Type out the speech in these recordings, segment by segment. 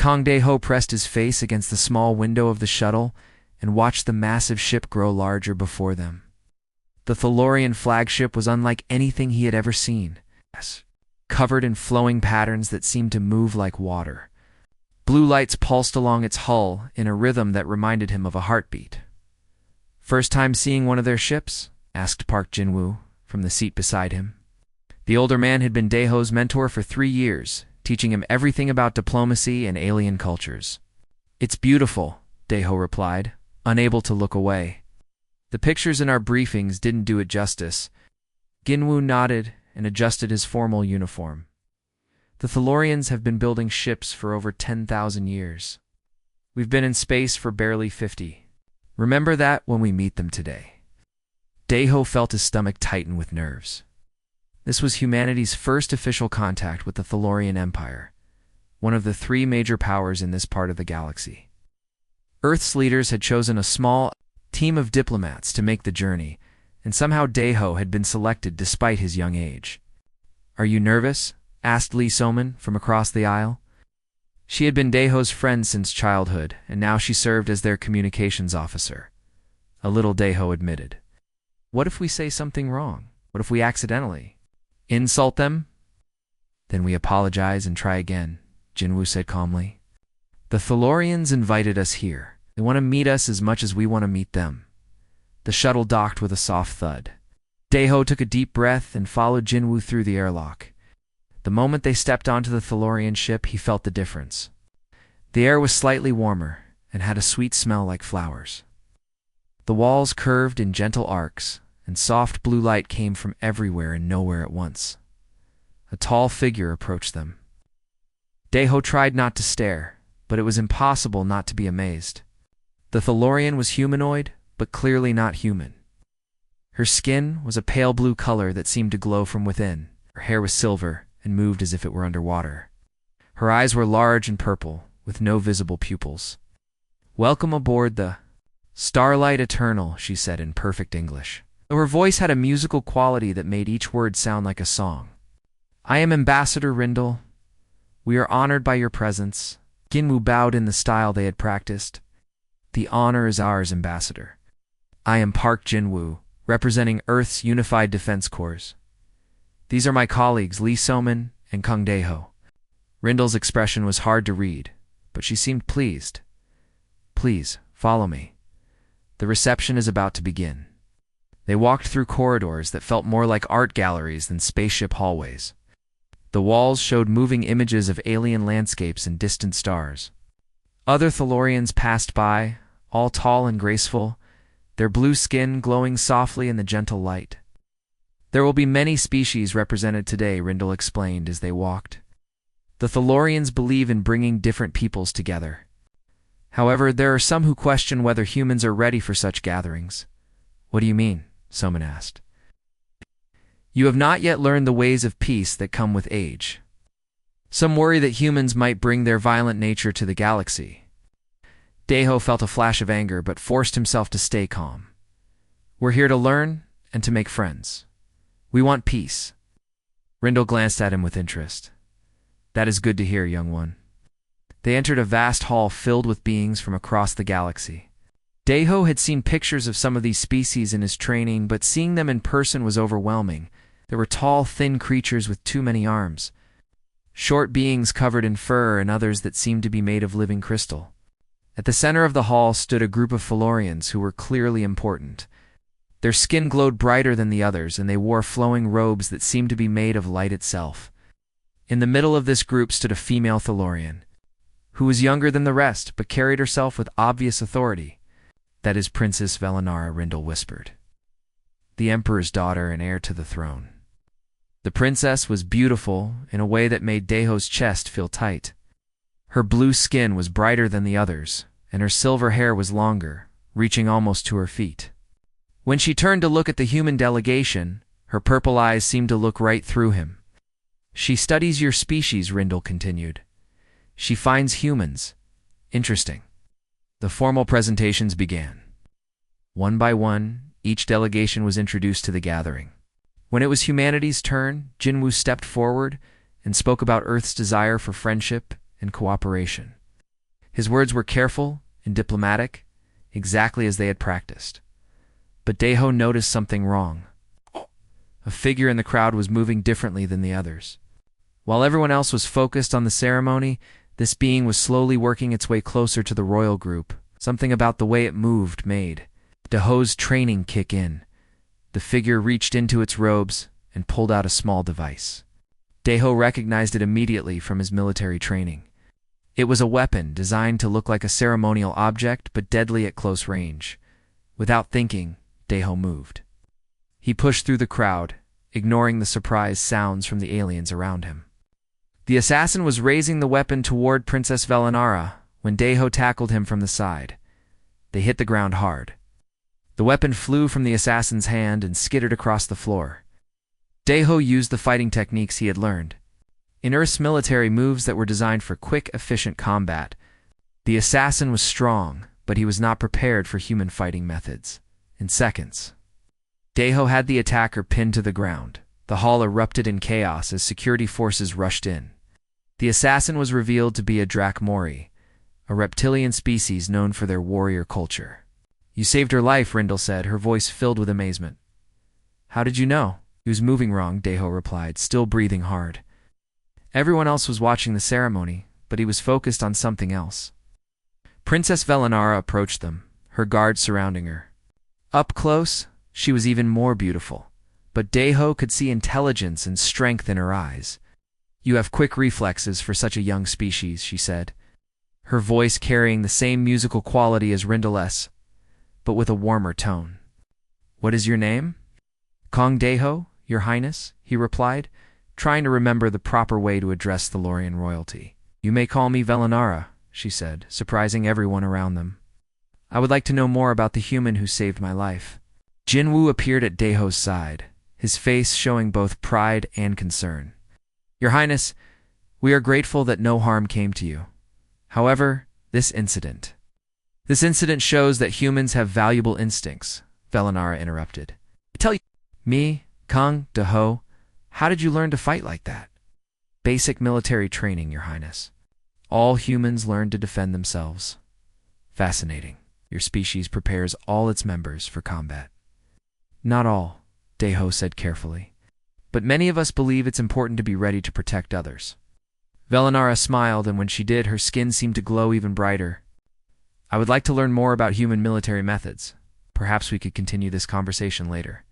Kong Dae-ho pressed his face against the small window of the shuttle and watched the massive ship grow larger before them. The Thalorian flagship was unlike anything he had ever seen, covered in flowing patterns that seemed to move like water. Blue lights pulsed along its hull in a rhythm that reminded him of a heartbeat. "First time seeing one of their ships?" asked Park Jin-woo from the seat beside him. The older man had been Dae-ho's mentor for 3 years, teaching him everything about diplomacy and alien cultures. "It's beautiful," Dae-ho replied, unable to look away. "The pictures in our briefings didn't do it justice." Jin-woo nodded and adjusted his formal uniform. "The Thalorians have been building ships for over 10,000 years. We've been in space for barely 50. Remember that when we meet them today." Dae-ho felt his stomach tighten with nerves. This was humanity's first official contact with the Thalorian Empire, one of the 3 major powers in this part of the galaxy. Earth's leaders had chosen a small team of diplomats to make the journey, and somehow Dae-ho had been selected despite his young age. "Are you nervous?" asked Lee So-min from across the aisle. She had been Dae-ho's friend since childhood, and now she served as their communications officer. A little, Dae-ho admitted. "What if we say something wrong? What if we accidentally insult them?" "Then we apologize and try again," Jin-woo said calmly. "The Thalorians invited us here. They want to meet us as much as we want to meet them." The shuttle docked with a soft thud. Dae-ho took a deep breath and followed Jin-woo through the airlock. The moment they stepped onto the Thalorian ship, he felt the difference. The air was slightly warmer and had a sweet smell like flowers. The walls curved in gentle arcs, and soft blue light came from everywhere and nowhere at once. A tall figure approached them. Dae-ho tried not to stare, but it was impossible not to be amazed. The Thalorian was humanoid, but clearly not human. Her skin was a pale blue color that seemed to glow from within. Her hair was silver and moved as if it were underwater. Her eyes were large and purple, with no visible pupils. "Welcome aboard the Starlight Eternal," she said in perfect English, though her voice had a musical quality that made each word sound like a song. "I am Ambassador Rindle. We are honored by your presence." Jin-woo bowed in the style they had practiced. "The honor is ours, Ambassador. I am Park Jin-woo, representing Earth's Unified Defense Corps. These are my colleagues Lee So-min and Kong Dae-ho." Rindle's expression was hard to read, but she seemed pleased. "Please, follow me. The reception is about to begin." They walked through corridors that felt more like art galleries than spaceship hallways. The walls showed moving images of alien landscapes and distant stars. Other Thalorians passed by, all tall and graceful, their blue skin glowing softly in the gentle light. "There will be many species represented today," Rindle explained as they walked. "The Thalorians believe in bringing different peoples together. However, there are some who question whether humans are ready for such gatherings." "What do you mean?" So-min asked. "You have not yet learned the ways of peace that come with age. Some worry that humans might bring their violent nature to the galaxy." Dae-ho felt a flash of anger but forced himself to stay calm. "We're here to learn and to make friends. We want peace." Rindle glanced at him with interest. "That is good to hear, young one." They entered a vast hall filled with beings from across the galaxy. Dae-ho had seen pictures of some of these species in his training, but seeing them in person was overwhelming. There were tall, thin creatures with too many arms, short beings covered in fur, and others that seemed to be made of living crystal. At the center of the hall stood a group of Thalorians who were clearly important. Their skin glowed brighter than the others, and they wore flowing robes that seemed to be made of light itself. In the middle of this group stood a female Thalorian, who was younger than the rest, but carried herself with obvious authority. "That is Princess Velinara," Rindle whispered. "The Emperor's daughter and heir to the throne." The princess was beautiful in a way that made Dae-ho's chest feel tight. Her blue skin was brighter than the others, and her silver hair was longer, reaching almost to her feet. When she turned to look at the human delegation, her purple eyes seemed to look right through him. "She studies your species," Rindle continued. "She finds humans interesting." The formal presentations began. One by one, each delegation was introduced to the gathering. When it was humanity's turn, Jin-woo stepped forward and spoke about Earth's desire for friendship and cooperation. His words were careful and diplomatic, exactly as they had practiced. But Daeho noticed something wrong. A figure in the crowd was moving differently than the others. While everyone else was focused on the ceremony, this being was slowly working its way closer to the royal group. Something about the way it moved made Daeho's training kick in. The figure reached into its robes and pulled out a small device. Daeho recognized it immediately from his military training. It was a weapon designed to look like a ceremonial object but deadly at close range. Without thinking, Daeho moved. He pushed through the crowd, ignoring the surprised sounds from the aliens around him. The assassin was raising the weapon toward Princess Velenara when Daeho tackled him from the side. They hit the ground hard. The weapon flew from the assassin's hand and skittered across the floor. Daeho used the fighting techniques he had learned. In Earth's military moves that were designed for quick, efficient combat, the assassin was strong, but he was not prepared for human fighting methods. In seconds, Daeho had the attacker pinned to the ground. The hall erupted in chaos as security forces rushed in. The assassin was revealed to be a Drakmori, a reptilian species known for their warrior culture. "You saved her life," Rindle said, her voice filled with amazement. "How did you know?" "He was moving wrong," Daeho replied, still breathing hard. Everyone else was watching the ceremony, but he was focused on something else. Princess Velenara approached them, her guards surrounding her. Up close, she was even more beautiful, but Daeho could see intelligence and strength in her eyes. "You have quick reflexes for such a young species," she said, her voice carrying the same musical quality as Rindle's, but with a warmer tone. "What is your name?" "Kong Daeho, Your Highness," he replied, trying to remember the proper way to address the Lorien royalty. "You may call me Velenara," she said, surprising everyone around them. "I would like to know more about the human who saved my life." Jinwoo appeared at Daeho's side, his face showing both pride and concern. "Your Highness, we are grateful that no harm came to you. However, this incident shows that humans have valuable instincts," Velenara interrupted. "I tell you, me, Kong Daeho, how did you learn to fight like that?" "Basic military training, Your Highness. All humans learn to defend themselves." "Fascinating. Your species prepares all its members for combat." "Not all," Daeho said carefully. "But many of us believe it's important to be ready to protect others." Velenara smiled, and when she did, her skin seemed to glow even brighter. "I would like to learn more about human military methods. Perhaps we could continue this conversation later."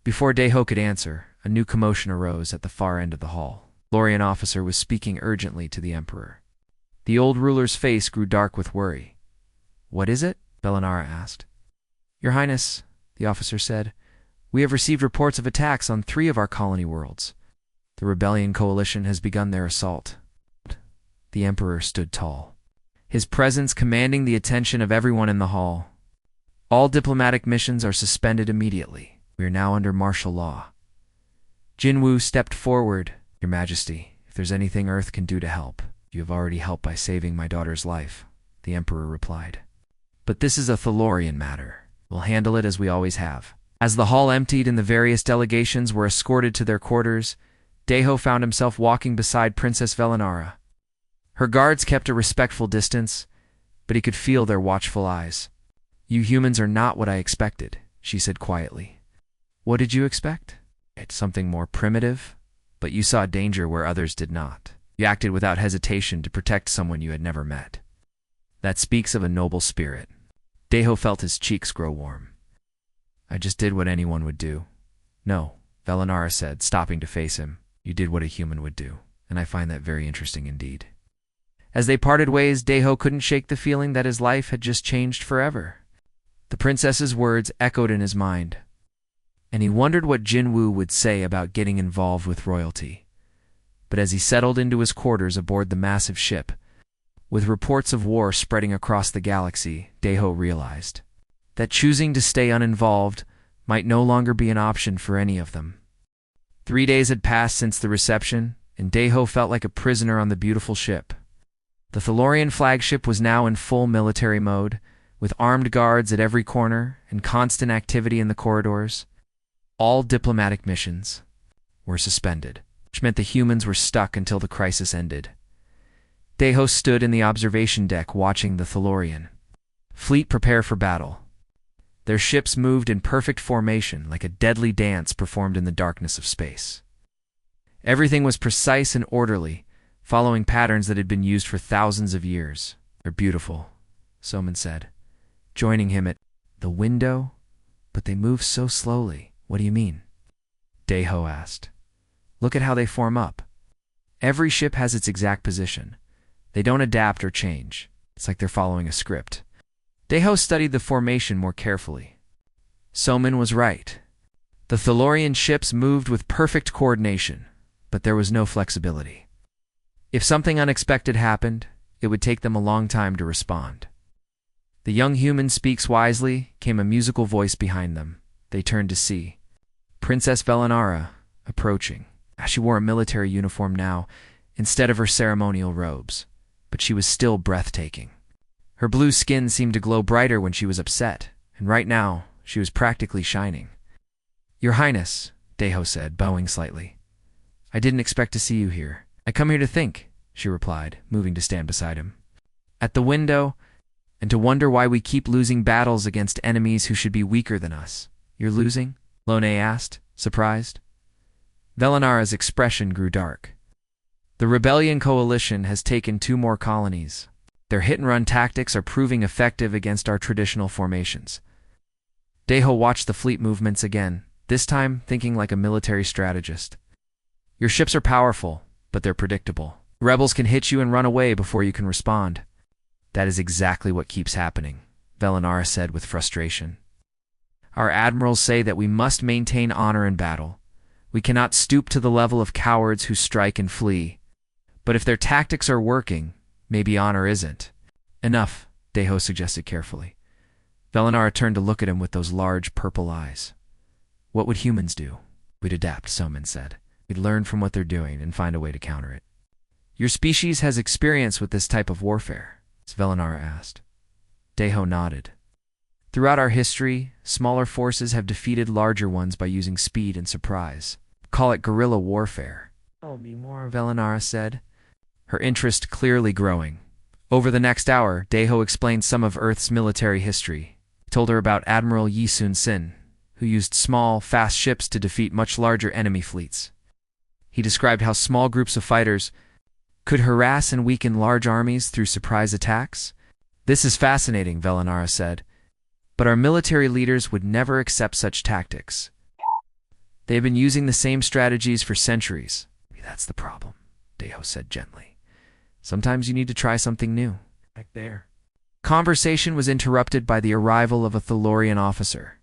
Before Daeho could answer, a new commotion arose at the far end of the hall. A Lorien officer was speaking urgently to the Emperor. The old ruler's face grew dark with worry. "What is it?" Velenara asked. "Your Highness," the officer said, "we have received reports of attacks on 3 of our colony worlds. The rebellion coalition has begun their assault." The Emperor stood tall, his presence commanding the attention of everyone in the hall. "All diplomatic missions are suspended immediately. We are now under martial law." Jinwoo stepped forward. "Your Majesty, if there's anything Earth can do to help, you have already helped by saving my daughter's life," the Emperor replied. "But this is a Thalorian matter. We'll handle it as we always have." As the hall emptied and the various delegations were escorted to their quarters, Daeho found himself walking beside Princess Velenara. Her guards kept a respectful distance, but he could feel their watchful eyes. "You humans are not what I expected," she said quietly. "What did you expect?" "It's something more primitive, but you saw danger where others did not. You acted without hesitation to protect someone you had never met. That speaks of a noble spirit." Daeho felt his cheeks grow warm. "I just did what anyone would do." "No," Velenara said, stopping to face him. "You did what a human would do, and I find that very interesting indeed." As they parted ways, Daeho couldn't shake the feeling that his life had just changed forever. The princess's words echoed in his mind, and he wondered what Jinwoo would say about getting involved with royalty. But as he settled into his quarters aboard the massive ship, with reports of war spreading across the galaxy, Daeho realized that choosing to stay uninvolved might no longer be an option for any of them. 3 days had passed since the reception, and Daeho felt like a prisoner on the beautiful ship. The Thalorian flagship was now in full military mode, with armed guards at every corner and constant activity in the corridors. All diplomatic missions were suspended, which meant the humans were stuck until the crisis ended. Deho stood in the observation deck watching the Thalorian fleet prepare for battle. Their ships moved in perfect formation like a deadly dance performed in the darkness of space. Everything was precise and orderly, following patterns that had been used for thousands of years. "They're beautiful," Soman said, joining him at the window. "But they move so slowly. What do you mean?" Deho asked. "Look at how they form up. Every ship has its exact position. They don't adapt or change. It's like they're following a script." Deho studied the formation more carefully. Soman was right. The Thalorian ships moved with perfect coordination, but there was no flexibility. If something unexpected happened, it would take them a long time to respond. "The young human speaks wisely," came a musical voice behind them. They turned to see Princess Velanara approaching. She wore a military uniform now, instead of her ceremonial robes, but she was still breathtaking. Her blue skin seemed to glow brighter when she was upset, and right now, she was practically shining. "Your Highness," Deho said, bowing slightly. "I didn't expect to see you here. I come here to think," she replied, moving to stand beside him. "At the window, and to wonder why we keep losing battles against enemies who should be weaker than us." "You're losing?" Lone asked, surprised. Velanara's expression grew dark. "The Rebellion Coalition has taken 2 more colonies. Their hit-and-run tactics are proving effective against our traditional formations." Deho watched the fleet movements again, this time thinking like a military strategist. "Your ships are powerful, but they're predictable. Rebels can hit you and run away before you can respond." "That is exactly what keeps happening," Velanara said with frustration. "Our admirals say that we must maintain honor in battle. We cannot stoop to the level of cowards who strike and flee. But if their tactics are working, maybe honor isn't." "Enough," Deho suggested carefully. Velanara turned to look at him with those large purple eyes. "What would humans do?" "We'd adapt," Soman said. "We'd learn from what they're doing and find a way to counter it." "Your species has experience with this type of warfare?" Velanara asked. Deho nodded. "Throughout our history, smaller forces have defeated larger ones by using speed and surprise. Call it guerrilla warfare." "Tell me more," Velanara said, her interest clearly growing. Over the next hour, Deho explained some of Earth's military history. He told her about Admiral Yi Sun-sin, who used small, fast ships to defeat much larger enemy fleets. He described how small groups of fighters could harass and weaken large armies through surprise attacks. "This is fascinating," Velanara said, "but our military leaders would never accept such tactics. They have been using the same strategies for centuries." "That's the problem," Deho said gently. "Sometimes you need to try something new." Back there. Conversation was interrupted by the arrival of a Thalorian officer.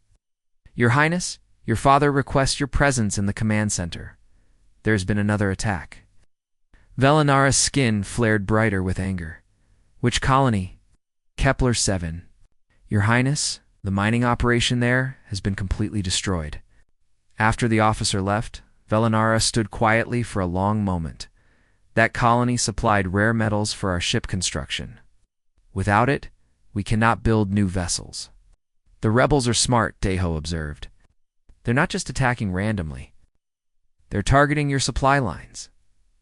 "Your Highness, your father requests your presence in the command center. There has been another attack." Velanara's skin flared brighter with anger. "Which colony?" "Kepler 7. Your Highness, the mining operation there has been completely destroyed." After the officer left, Velanara stood quietly for a long moment. That colony supplied rare metals for our ship construction. Without it, we cannot build new vessels. "The rebels are smart," Deho observed. "They're not just attacking randomly. They're targeting your supply lines."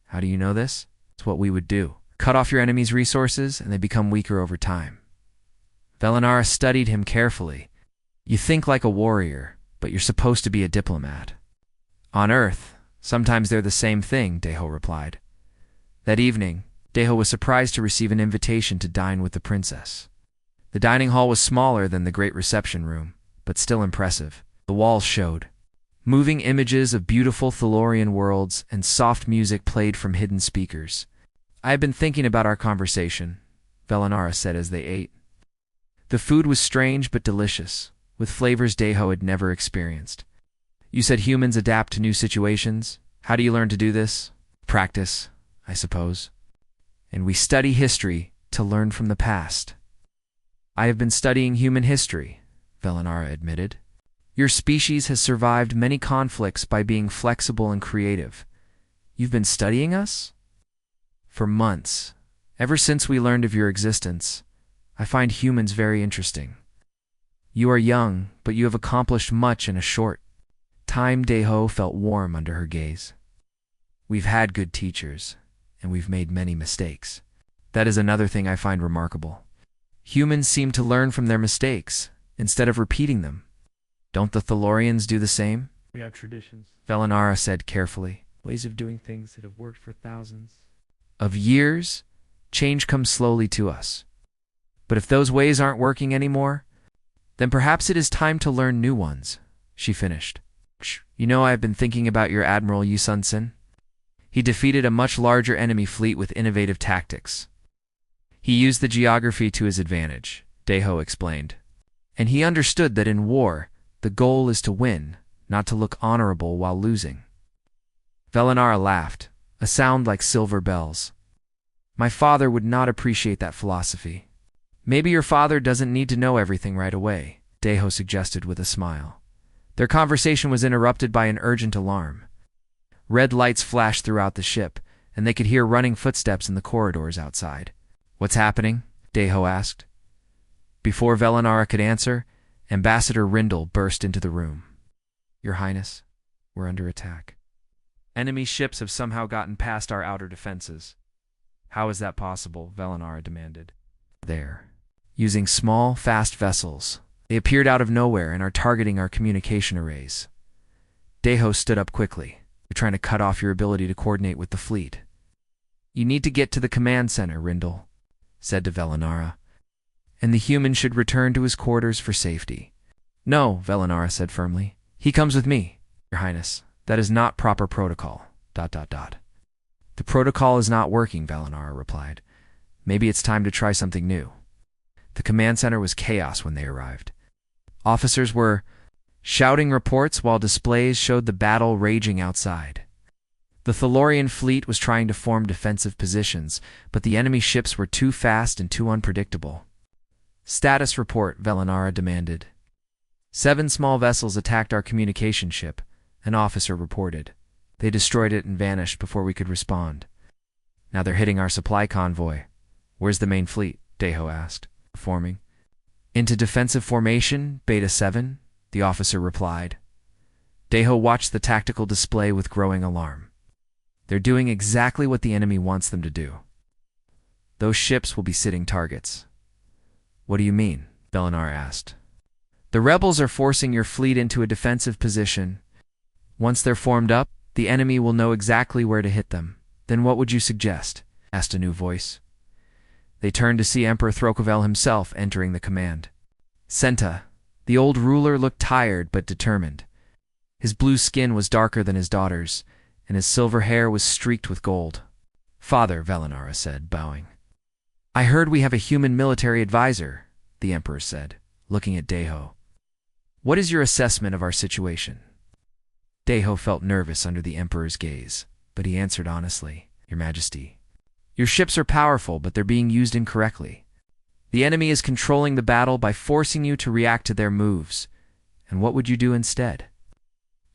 "How do you know this?" "It's what we would do. Cut off your enemy's resources, and they become weaker over time." Velanara studied him carefully. "You think like a warrior, but you're supposed to be a diplomat." "On Earth, sometimes they're the same thing," Deho replied. That evening, Deho was surprised to receive an invitation to dine with the princess. The dining hall was smaller than the great reception room, but still impressive. The walls showed moving images of beautiful Thalorian worlds, and soft music played from hidden speakers. "I have been thinking about our conversation," Velanara said as they ate. The food was strange but delicious, with flavors Deho had never experienced. "You said humans adapt to new situations. How do you learn to do this?" "Practice, I suppose. And we study history to learn from the past." "I have been studying human history," Velanara admitted. "Your species has survived many conflicts by being flexible and creative. You've been studying us?" "For months. Ever since we learned of your existence, I find humans very interesting. You are young, but you have accomplished much in a short time." Deho felt warm under her gaze. "We've had good teachers, and we've made many mistakes." That is another thing I find remarkable. Humans seem to learn from their mistakes, instead of repeating them. Don't the Thalorians do the same? We have traditions, Velinara said carefully. ways of doing things that have worked for thousands of years. Change comes slowly to us. But if those ways aren't working anymore, then perhaps it is time to learn new ones, she finished. You know, I've been thinking about your Admiral Yu Sun-sin. He defeated a much larger enemy fleet with innovative tactics. He used the geography to his advantage, Deho explained. And he understood that in war, the goal is to win, not to look honorable while losing. Velinara laughed, a sound like silver bells. My father would not appreciate that philosophy. Maybe your father doesn't need to know everything right away, Deho suggested with a smile. Their conversation was interrupted by an urgent alarm. Red lights flashed throughout the ship, and they could hear running footsteps in the corridors outside. What's happening? Deho asked. Before Velinara could answer, Ambassador Rindle burst into the room. Your Highness, we're under attack. Enemy ships have somehow gotten past our outer defenses. How is that possible? Velinara demanded. There. Using small, fast vessels. They appeared out of nowhere and are targeting our communication arrays. Deho stood up quickly. They're trying to cut off your ability to coordinate with the fleet. You need to get to the command center, Rindle said to Velinara, and the human should return to his quarters for safety. No, Velinara said firmly. He comes with me, Your Highness. That is not proper protocol. ... The protocol is not working, Velinara replied. Maybe it's time to try something new. The command center was chaos when they arrived. Officers were shouting reports while displays showed the battle raging outside. The Thalorian fleet was trying to form defensive positions, but the enemy ships were too fast and too unpredictable. Status report, Velinara demanded. 7 small vessels attacked our communication ship, an officer reported. They destroyed it and vanished before we could respond. Now they're hitting our supply convoy. Where's the main fleet? Deho asked, forming. Into defensive formation, Beta 7, the officer replied. Deho watched the tactical display with growing alarm. They're doing exactly what the enemy wants them to do. Those ships will be sitting targets. What do you mean? Velinara asked. The rebels are forcing your fleet into a defensive position. Once they're formed up, the enemy will know exactly where to hit them. Then what would you suggest? Asked a new voice. They turned to see Emperor Throkovel himself entering the command. Senta, the old ruler, looked tired but determined. His blue skin was darker than his daughter's, and his silver hair was streaked with gold. Father, Velinara said, bowing. I heard we have a human military advisor, the Emperor said, looking at Deho. What is your assessment of our situation? Deho felt nervous under the Emperor's gaze, but he answered honestly, Your Majesty. Your ships are powerful, but they're being used incorrectly. The enemy is controlling the battle by forcing you to react to their moves. And what would you do instead?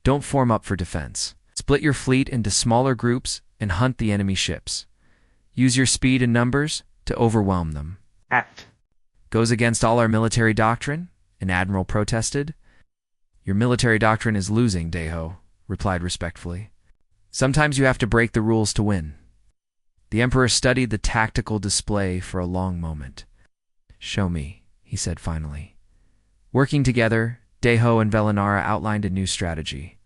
Don't form up for defense. Split your fleet into smaller groups and hunt the enemy ships. Use your speed and numbers to overwhelm them. Act. Goes against all our military doctrine? An admiral protested. Your military doctrine is losing, Deho replied respectfully. Sometimes you have to break the rules to win. The Emperor studied the tactical display for a long moment. Show me, he said finally. Working together, Deho and Velinara outlined a new strategy.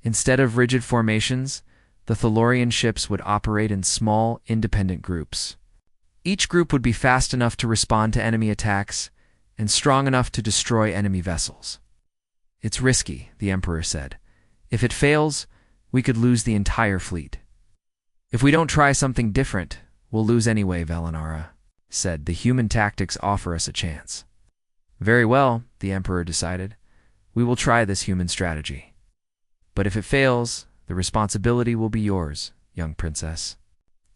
Instead of rigid formations, the Thalorian ships would operate in small, independent groups. Each group would be fast enough to respond to enemy attacks and strong enough to destroy enemy vessels. It's risky, the Emperor said. If it fails, we could lose the entire fleet. If we don't try something different, we'll lose anyway, Velinara said. The human tactics offer us a chance. Very well, the Emperor decided. We will try this human strategy. But if it fails, the responsibility will be yours, young princess.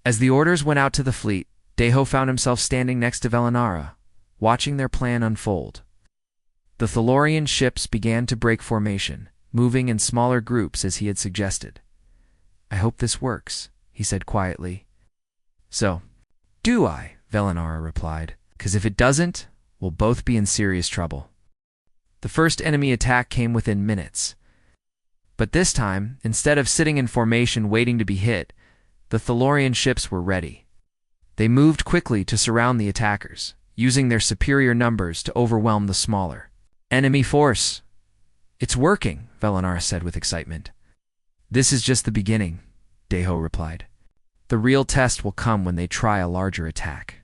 As the orders went out to the fleet, Deho found himself standing next to Velinara, watching their plan unfold. The Thalorian ships began to break formation, moving in smaller groups as he had suggested. I hope this works, he said quietly. So, do I? Velinara replied. 'Cause if it doesn't, we'll both be in serious trouble. The first enemy attack came within minutes. But this time, instead of sitting in formation waiting to be hit, the Thalorian ships were ready. They moved quickly to surround the attackers, using their superior numbers to overwhelm the smaller enemy force. "It's working," Velinara said with excitement. "This is just the beginning," Deho replied. "The real test will come when they try a larger attack."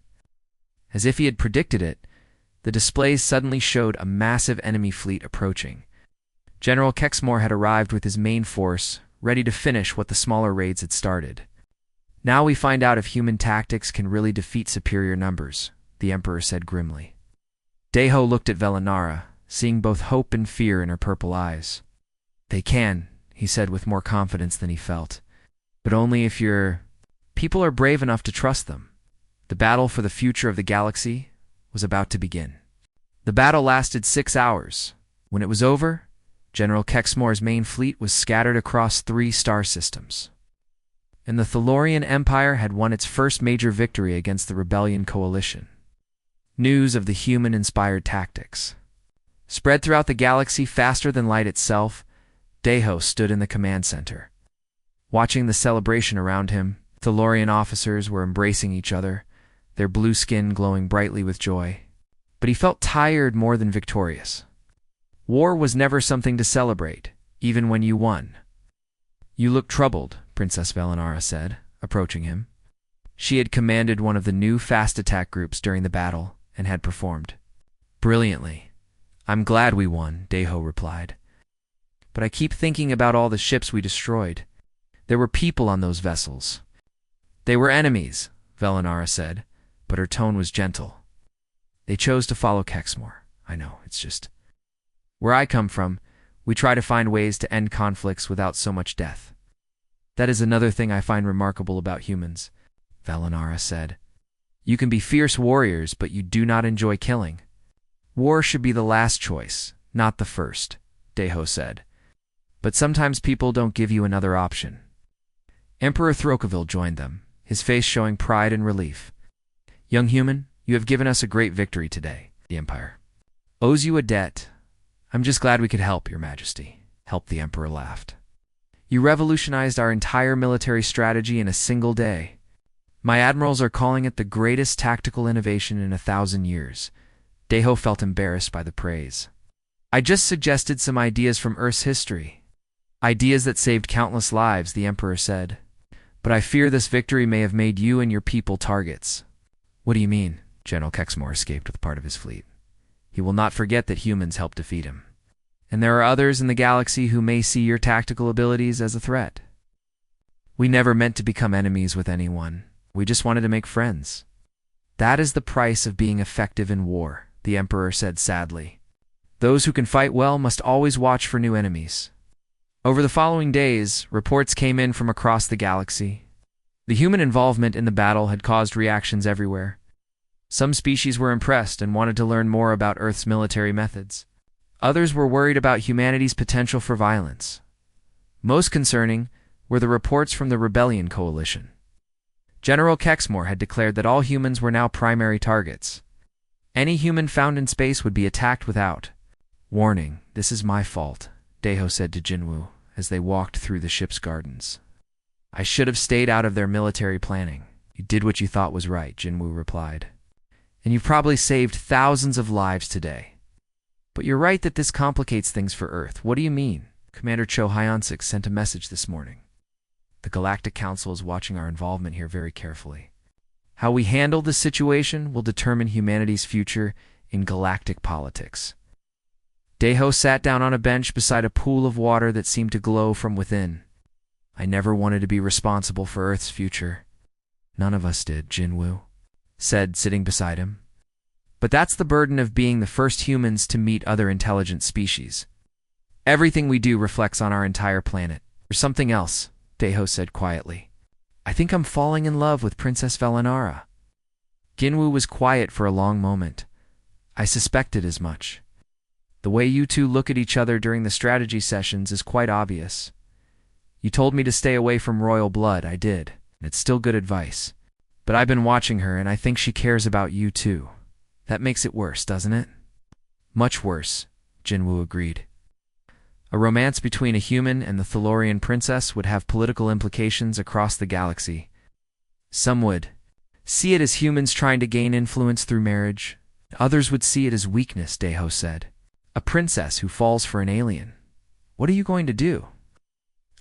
As if he had predicted it, the displays suddenly showed a massive enemy fleet approaching. General Kexmore had arrived with his main force, ready to finish what the smaller raids had started. "Now we find out if human tactics can really defeat superior numbers," the Emperor said grimly. Deho looked at Velinara, seeing both hope and fear in her purple eyes. "They can," he said with more confidence than he felt. "But only if your people are brave enough to trust them." The battle for the future of the galaxy was about to begin. The battle lasted 6 hours. When it was over, General Kexmore's main fleet was scattered across 3 star systems. And the Thalorian Empire had won its first major victory against the Rebellion Coalition. News of the human-inspired tactics spread throughout the galaxy faster than light itself. Deho stood in the command center. Watching the celebration around him, Thalorian officers were embracing each other, their blue skin glowing brightly with joy. But he felt tired more than victorious. War was never something to celebrate, even when you won. "You look troubled," Princess Velinara said, approaching him. She had commanded one of the new fast attack groups during the battle and had performed brilliantly. "I'm glad we won," Deho replied. "But I keep thinking about all the ships we destroyed. There were people on those vessels." "They were enemies," Velinara said, but her tone was gentle. "They chose to follow Kexmore. I know, it's just where I come from, we try to find ways to end conflicts without so much death. That is another thing I find remarkable about humans," Velinara said. "You can be fierce warriors, but you do not enjoy killing." "War should be the last choice, not the first," Deho said. "But sometimes people don't give you another option." Emperor Throkaville joined them, his face showing pride and relief. "Young human, you have given us a great victory today. The Empire owes you a debt. I'm just glad we could help, Your Majesty." The Emperor laughed. "You revolutionized our entire military strategy in a single day. My admirals are calling it the greatest tactical innovation in 1,000 years. Deho felt embarrassed by the praise. "I just suggested some ideas from Earth's history. Ideas that saved countless lives," the Emperor said. "But I fear this victory may have made you and your people targets." "What do you mean?" General Kexmore escaped with part of his fleet. "He will not forget that humans helped defeat him. And there are others in the galaxy who may see your tactical abilities as a threat. We never meant to become enemies with anyone. We just wanted to make friends." "That is the price of being effective in war," the Emperor said sadly. "Those who can fight well must always watch for new enemies." Over the following days, reports came in from across the galaxy. The human involvement in the battle had caused reactions everywhere. Some species were impressed and wanted to learn more about Earth's military methods. Others were worried about humanity's potential for violence. Most concerning were the reports from the Rebellion Coalition. General Kexmore had declared that all humans were now primary targets. Any human found in space would be attacked without warning. "This is my fault," Deho said to Jinwu as they walked through the ship's gardens. "I should have stayed out of their military planning." "You did what you thought was right," Jinwu replied. "And you've probably saved thousands of lives today. But you're right that this complicates things for Earth." "What do you mean?" Commander Cho Hyonsik sent a message this morning. "The Galactic Council is watching our involvement here very carefully. How we handle this situation will determine humanity's future in galactic politics." Deho sat down on a bench beside a pool of water that seemed to glow from within. "I never wanted to be responsible for Earth's future." "None of us did," Jinwu said, sitting beside him. "But that's the burden of being the first humans to meet other intelligent species. Everything we do reflects on our entire planet." "There's something else," Deho said quietly. "I think I'm falling in love with Princess Velinara." Jinwu was quiet for a long moment. "I suspected as much. The way you two look at each other during the strategy sessions is quite obvious. You told me to stay away from royal blood. I did, and it's still good advice. But I've been watching her, and I think she cares about you too. That makes it worse, doesn't it?" "Much worse," Jinwu agreed. A romance between a human and the Thalorian princess would have political implications across the galaxy. Some would see it as humans trying to gain influence through marriage. Others would see it as weakness, Deho said. A princess who falls for an alien. What are you going to do?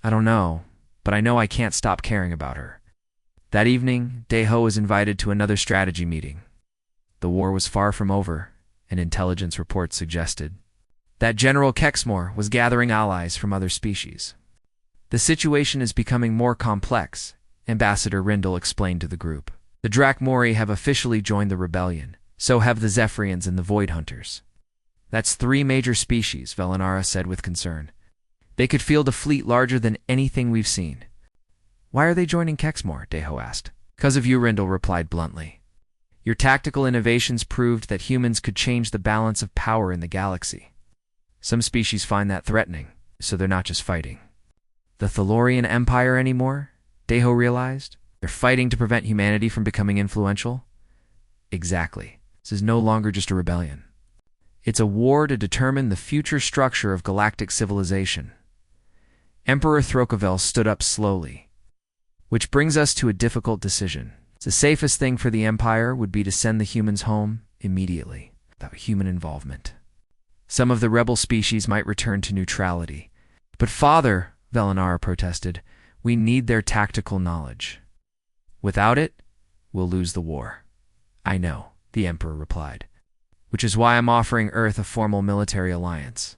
I don't know, but I know I can't stop caring about her. That evening, Deho was invited to another strategy meeting. The war was far from over, and intelligence reports suggested that General Kexmore was gathering allies from other species. The situation is becoming more complex, Ambassador Rindle explained to the group. The Drakmori have officially joined the rebellion, so have the Zephyrians and the Void Hunters. That's 3 major species, Velinara said with concern. They could field a fleet larger than anything we've seen. Why are they joining Kexmore? Deho asked. Because of you, Rindle replied bluntly. Your tactical innovations proved that humans could change the balance of power in the galaxy. Some species find that threatening, so they're not just fighting the Thalorian Empire anymore, Deho realized. They're fighting to prevent humanity from becoming influential. Exactly. This is no longer just a rebellion. It's a war to determine the future structure of galactic civilization. Emperor Throkavel stood up slowly. Which brings us to a difficult decision. The safest thing for the Empire would be to send the humans home immediately, without human involvement. Some of the rebel species might return to neutrality. But Father, Velinara protested, we need their tactical knowledge. Without it, we'll lose the war. I know, the Emperor replied, which is why I'm offering Earth a formal military alliance.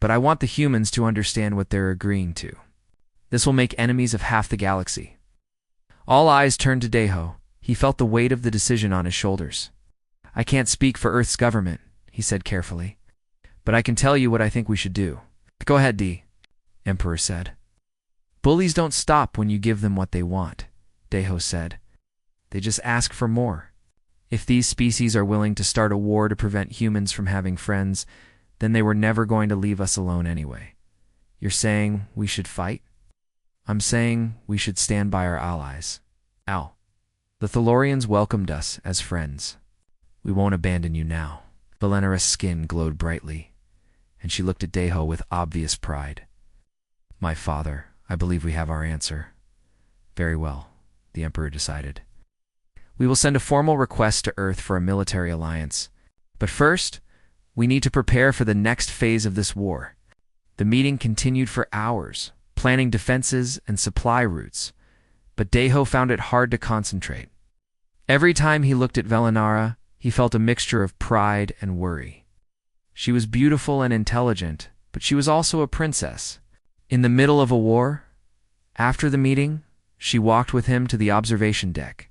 But I want the humans to understand what they're agreeing to. This will make enemies of half the galaxy. All eyes turned to Deho. He felt the weight of the decision on his shoulders. I can't speak for Earth's government, he said carefully, but I can tell you what I think we should do. Go ahead, D, Emperor said. Bullies don't stop when you give them what they want, Deho said. They just ask for more. If these species are willing to start a war to prevent humans from having friends, then they were never going to leave us alone anyway. You're saying we should fight? I'm saying we should stand by our allies. Al. The Thalorians welcomed us as friends. We won't abandon you now. Velinara's skin glowed brightly, and she looked at Deho with obvious pride. My father, I believe we have our answer. Very well, the Emperor decided. We will send a formal request to Earth for a military alliance. But first, we need to prepare for the next phase of this war. The meeting continued for hours, planning defenses and supply routes, but Deho found it hard to concentrate. Every time he looked at Velinara, he felt a mixture of pride and worry. She was beautiful and intelligent, but she was also a princess. In the middle of a war, after the meeting, she walked with him to the observation deck.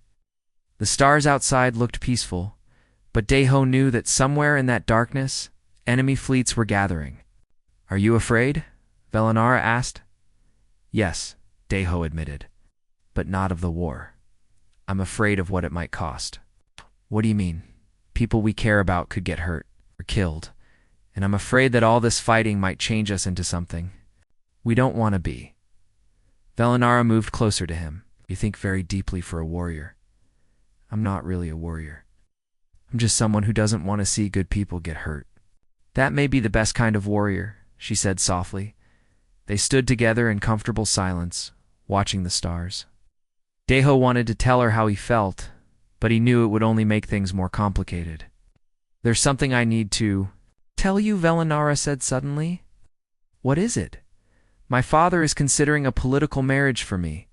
The stars outside looked peaceful, but Deho knew that somewhere in that darkness, enemy fleets were gathering. Are you afraid? Velinara asked. Yes, Deho admitted, but not of the war. I'm afraid of what it might cost. What do you mean? People we care about could get hurt or killed, and I'm afraid that all this fighting might change us into something we don't want to be. Velinara moved closer to him. You think very deeply for a warrior. I'm not really a warrior. I'm just someone who doesn't want to see good people get hurt. That may be the best kind of warrior, she said softly. They stood together in comfortable silence, watching the stars. Deho wanted to tell her how he felt, but he knew it would only make things more complicated. There's something I need to tell you, Velinara said suddenly. What is it? My father is considering a political marriage for me.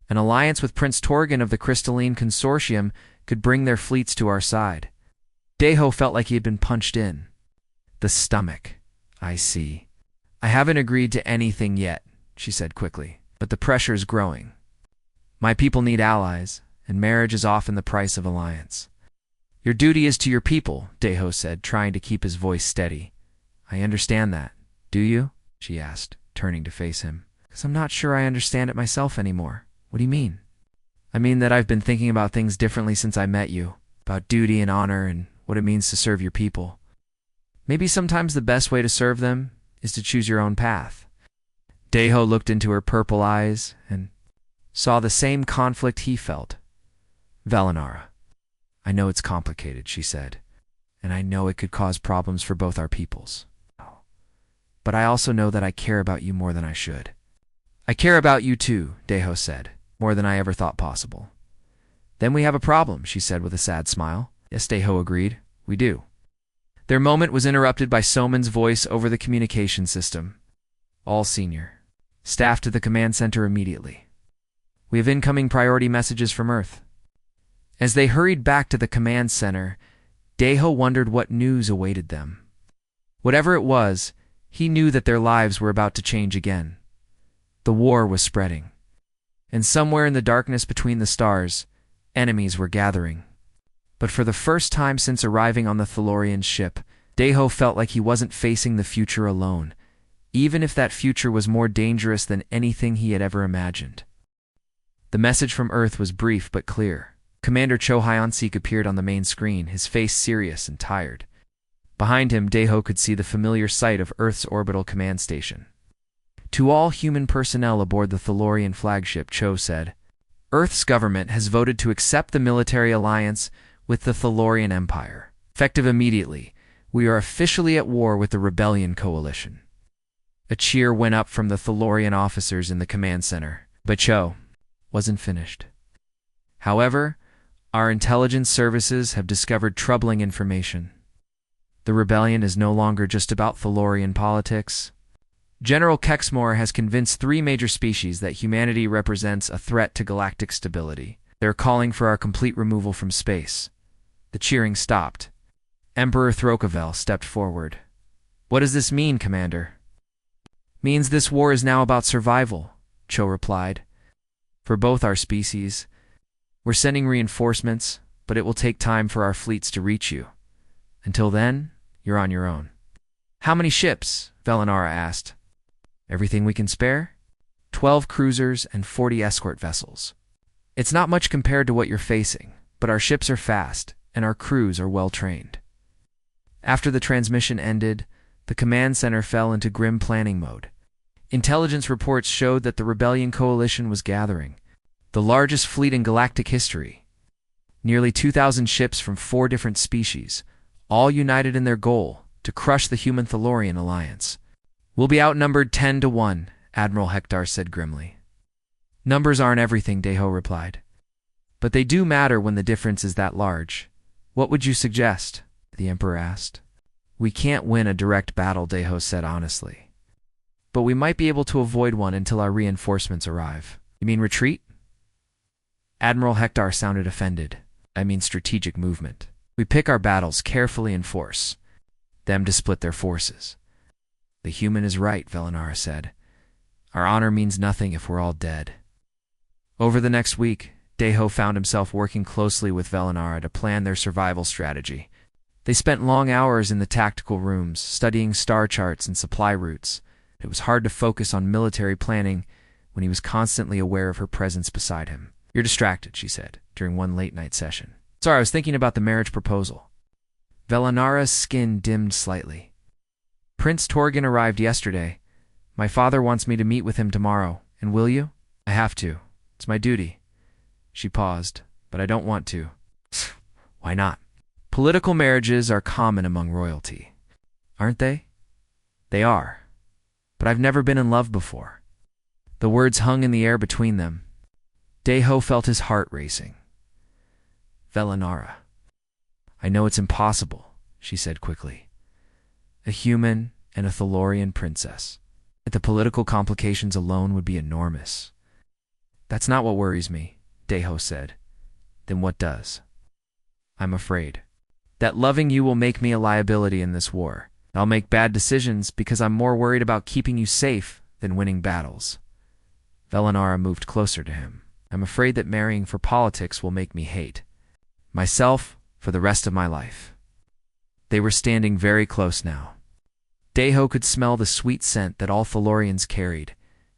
An alliance with Prince Torgan of the Crystalline Consortium could bring their fleets to our side. Deho felt like he had been punched in the stomach. I see. I haven't agreed to anything yet, she said quickly, but the pressure's growing. My people need allies, and marriage is often the price of alliance. Your duty is to your people, Deho said, trying to keep his voice steady. I understand that. Do you? She asked, turning to face him. Because I'm not sure I understand it myself anymore. What do you mean? I mean that I've been thinking about things differently since I met you, about duty and honor and what it means to serve your people. Maybe sometimes the best way to serve them is to choose your own path. Deho looked into her purple eyes and saw the same conflict he felt. Velinara, I know it's complicated, she said, and I know it could cause problems for both our peoples. But I also know that I care about you more than I should. I care about you too, Deho said, more than I ever thought possible. Then we have a problem, she said with a sad smile. Yes, Deho agreed. We do. Their moment was interrupted by Soman's voice over the communication system. All senior staff to the command center immediately. We have incoming priority messages from Earth. As they hurried back to the command center, Deho wondered what news awaited them. Whatever it was, he knew that their lives were about to change again. The war was spreading. And somewhere in the darkness between the stars, enemies were gathering. But for the first time since arriving on the Thalorian ship, Deho felt like he wasn't facing the future alone, even if that future was more dangerous than anything he had ever imagined. The message from Earth was brief but clear. Commander Cho Hyun-sik appeared on the main screen, his face serious and tired. Behind him, Deho could see the familiar sight of Earth's orbital command station. To all human personnel aboard the Thalorian flagship, Cho said, Earth's government has voted to accept the military alliance with the Thalorian Empire. Effective immediately, we are officially at war with the Rebellion Coalition. A cheer went up from the Thalorian officers in the command center, but Cho wasn't finished. However, our intelligence services have discovered troubling information. The rebellion is no longer just about Thalorian politics. General Kexmore has convinced 3 major species that humanity represents a threat to galactic stability. They're calling for our complete removal from space. The cheering stopped. Emperor Throkavel stepped forward. What does this mean, Commander? Means this war is now about survival, Cho replied. For both our species. We're sending reinforcements, but it will take time for our fleets to reach you. Until then, you're on your own. How many ships? Velinara asked. Everything we can spare? 12 cruisers and 40 escort vessels. It's not much compared to what you're facing, but our ships are fast, and our crews are well trained. After the transmission ended, the command center fell into grim planning mode. Intelligence reports showed that the Rebellion Coalition was gathering, the largest fleet in galactic history. Nearly 2,000 ships from 4 different species, all united in their goal to crush the human Thalorian alliance. We'll be outnumbered 10-1, Admiral Hector said grimly. Numbers aren't everything, Deho replied. But they do matter when the difference is that large. What would you suggest? The Emperor asked. We can't win a direct battle, Deho said honestly. But we might be able to avoid one until our reinforcements arrive. You mean retreat? Admiral Hector sounded offended. I mean strategic movement. We pick our battles carefully and force them to split their forces. The human is right, Velinara said. Our honor means nothing if we're all dead. Over the next week, Deho found himself working closely with Velinara to plan their survival strategy. They spent long hours in the tactical rooms, studying star charts and supply routes. It was hard to focus on military planning when he was constantly aware of her presence beside him. You're distracted, she said, during one late-night session. Sorry, I was thinking about the marriage proposal. Velinara's skin dimmed slightly. Prince Torgan arrived yesterday. My father wants me to meet with him tomorrow, and will you? I have to. It's my duty. She paused, but I don't want to. Why not? Political marriages are common among royalty. Aren't they? They are. But I've never been in love before. The words hung in the air between them. Deho felt his heart racing. Velinara. I know it's impossible, she said quickly. A human and a Thalorian princess. But the political complications alone would be enormous. That's not what worries me, Deho said. Then what does? I'm afraid that loving you will make me a liability in this war. I'll make bad decisions because I'm more worried about keeping you safe than winning battles. Velinara moved closer to him. I'm afraid that marrying for politics will make me hate myself for the rest of my life. They were standing very close now. Deho could smell the sweet scent that all Thalorians carried,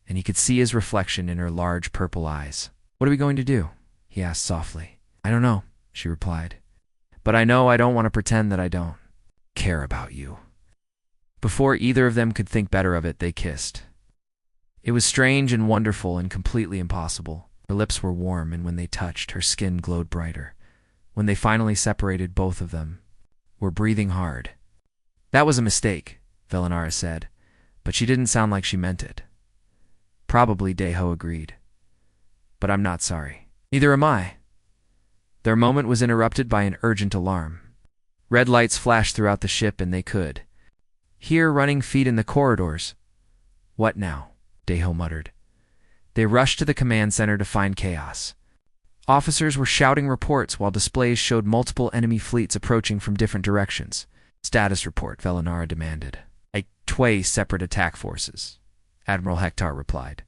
and he could see his reflection in her large purple eyes. What are we going to do? He asked softly. I don't know, she replied. But I know I don't want to pretend that I don't care about you. Before either of them could think better of it, they kissed. It was strange and wonderful and completely impossible. Her lips were warm, and when they touched, her skin glowed brighter. When they finally separated, both of them were breathing hard. That was a mistake, Velinara said, but she didn't sound like she meant it. Probably, Deho agreed. But I'm not sorry. Neither am I. Their moment was interrupted by an urgent alarm. Red lights flashed throughout the ship and they could hear running feet in the corridors. What now? Deho muttered. They rushed to the command center to find chaos. Officers were shouting reports while displays showed multiple enemy fleets approaching from different directions. Status report, Velinara demanded. Two separate attack forces, Admiral Hector replied.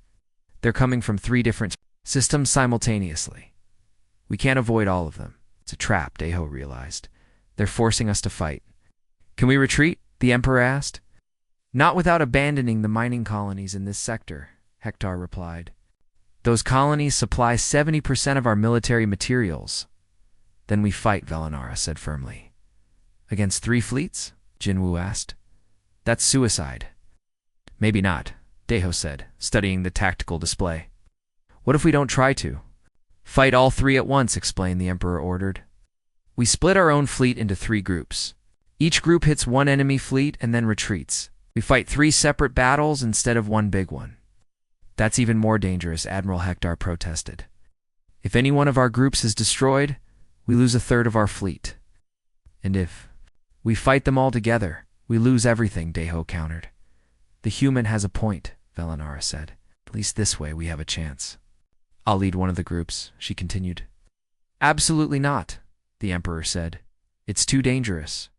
They're coming from 3 different systems simultaneously. We can't avoid all of them. It's a trap, Deho realized. They're forcing us to fight. Can we retreat? The Emperor asked. Not without abandoning the mining colonies in this sector, Hector replied. Those colonies supply 70% of our military materials. Then we fight, Velinara said firmly. Against 3 fleets? Jinwu asked. That's suicide. Maybe not, Deho said, studying the tactical display. What if we don't try to? Fight all 3 at once, explained the Emperor ordered. We split our own fleet into 3 groups. Each group hits 1 enemy fleet and then retreats. We fight 3 separate battles instead of 1 big one. That's even more dangerous, Admiral Hector protested. If any one of our groups is destroyed, we lose 1/3 of our fleet. And if we fight them all together, we lose everything, Deho countered. The human has a point, Velinara said. At least this way we have a chance. I'll lead one of the groups, she continued. Absolutely not, the Emperor said. It's too dangerous.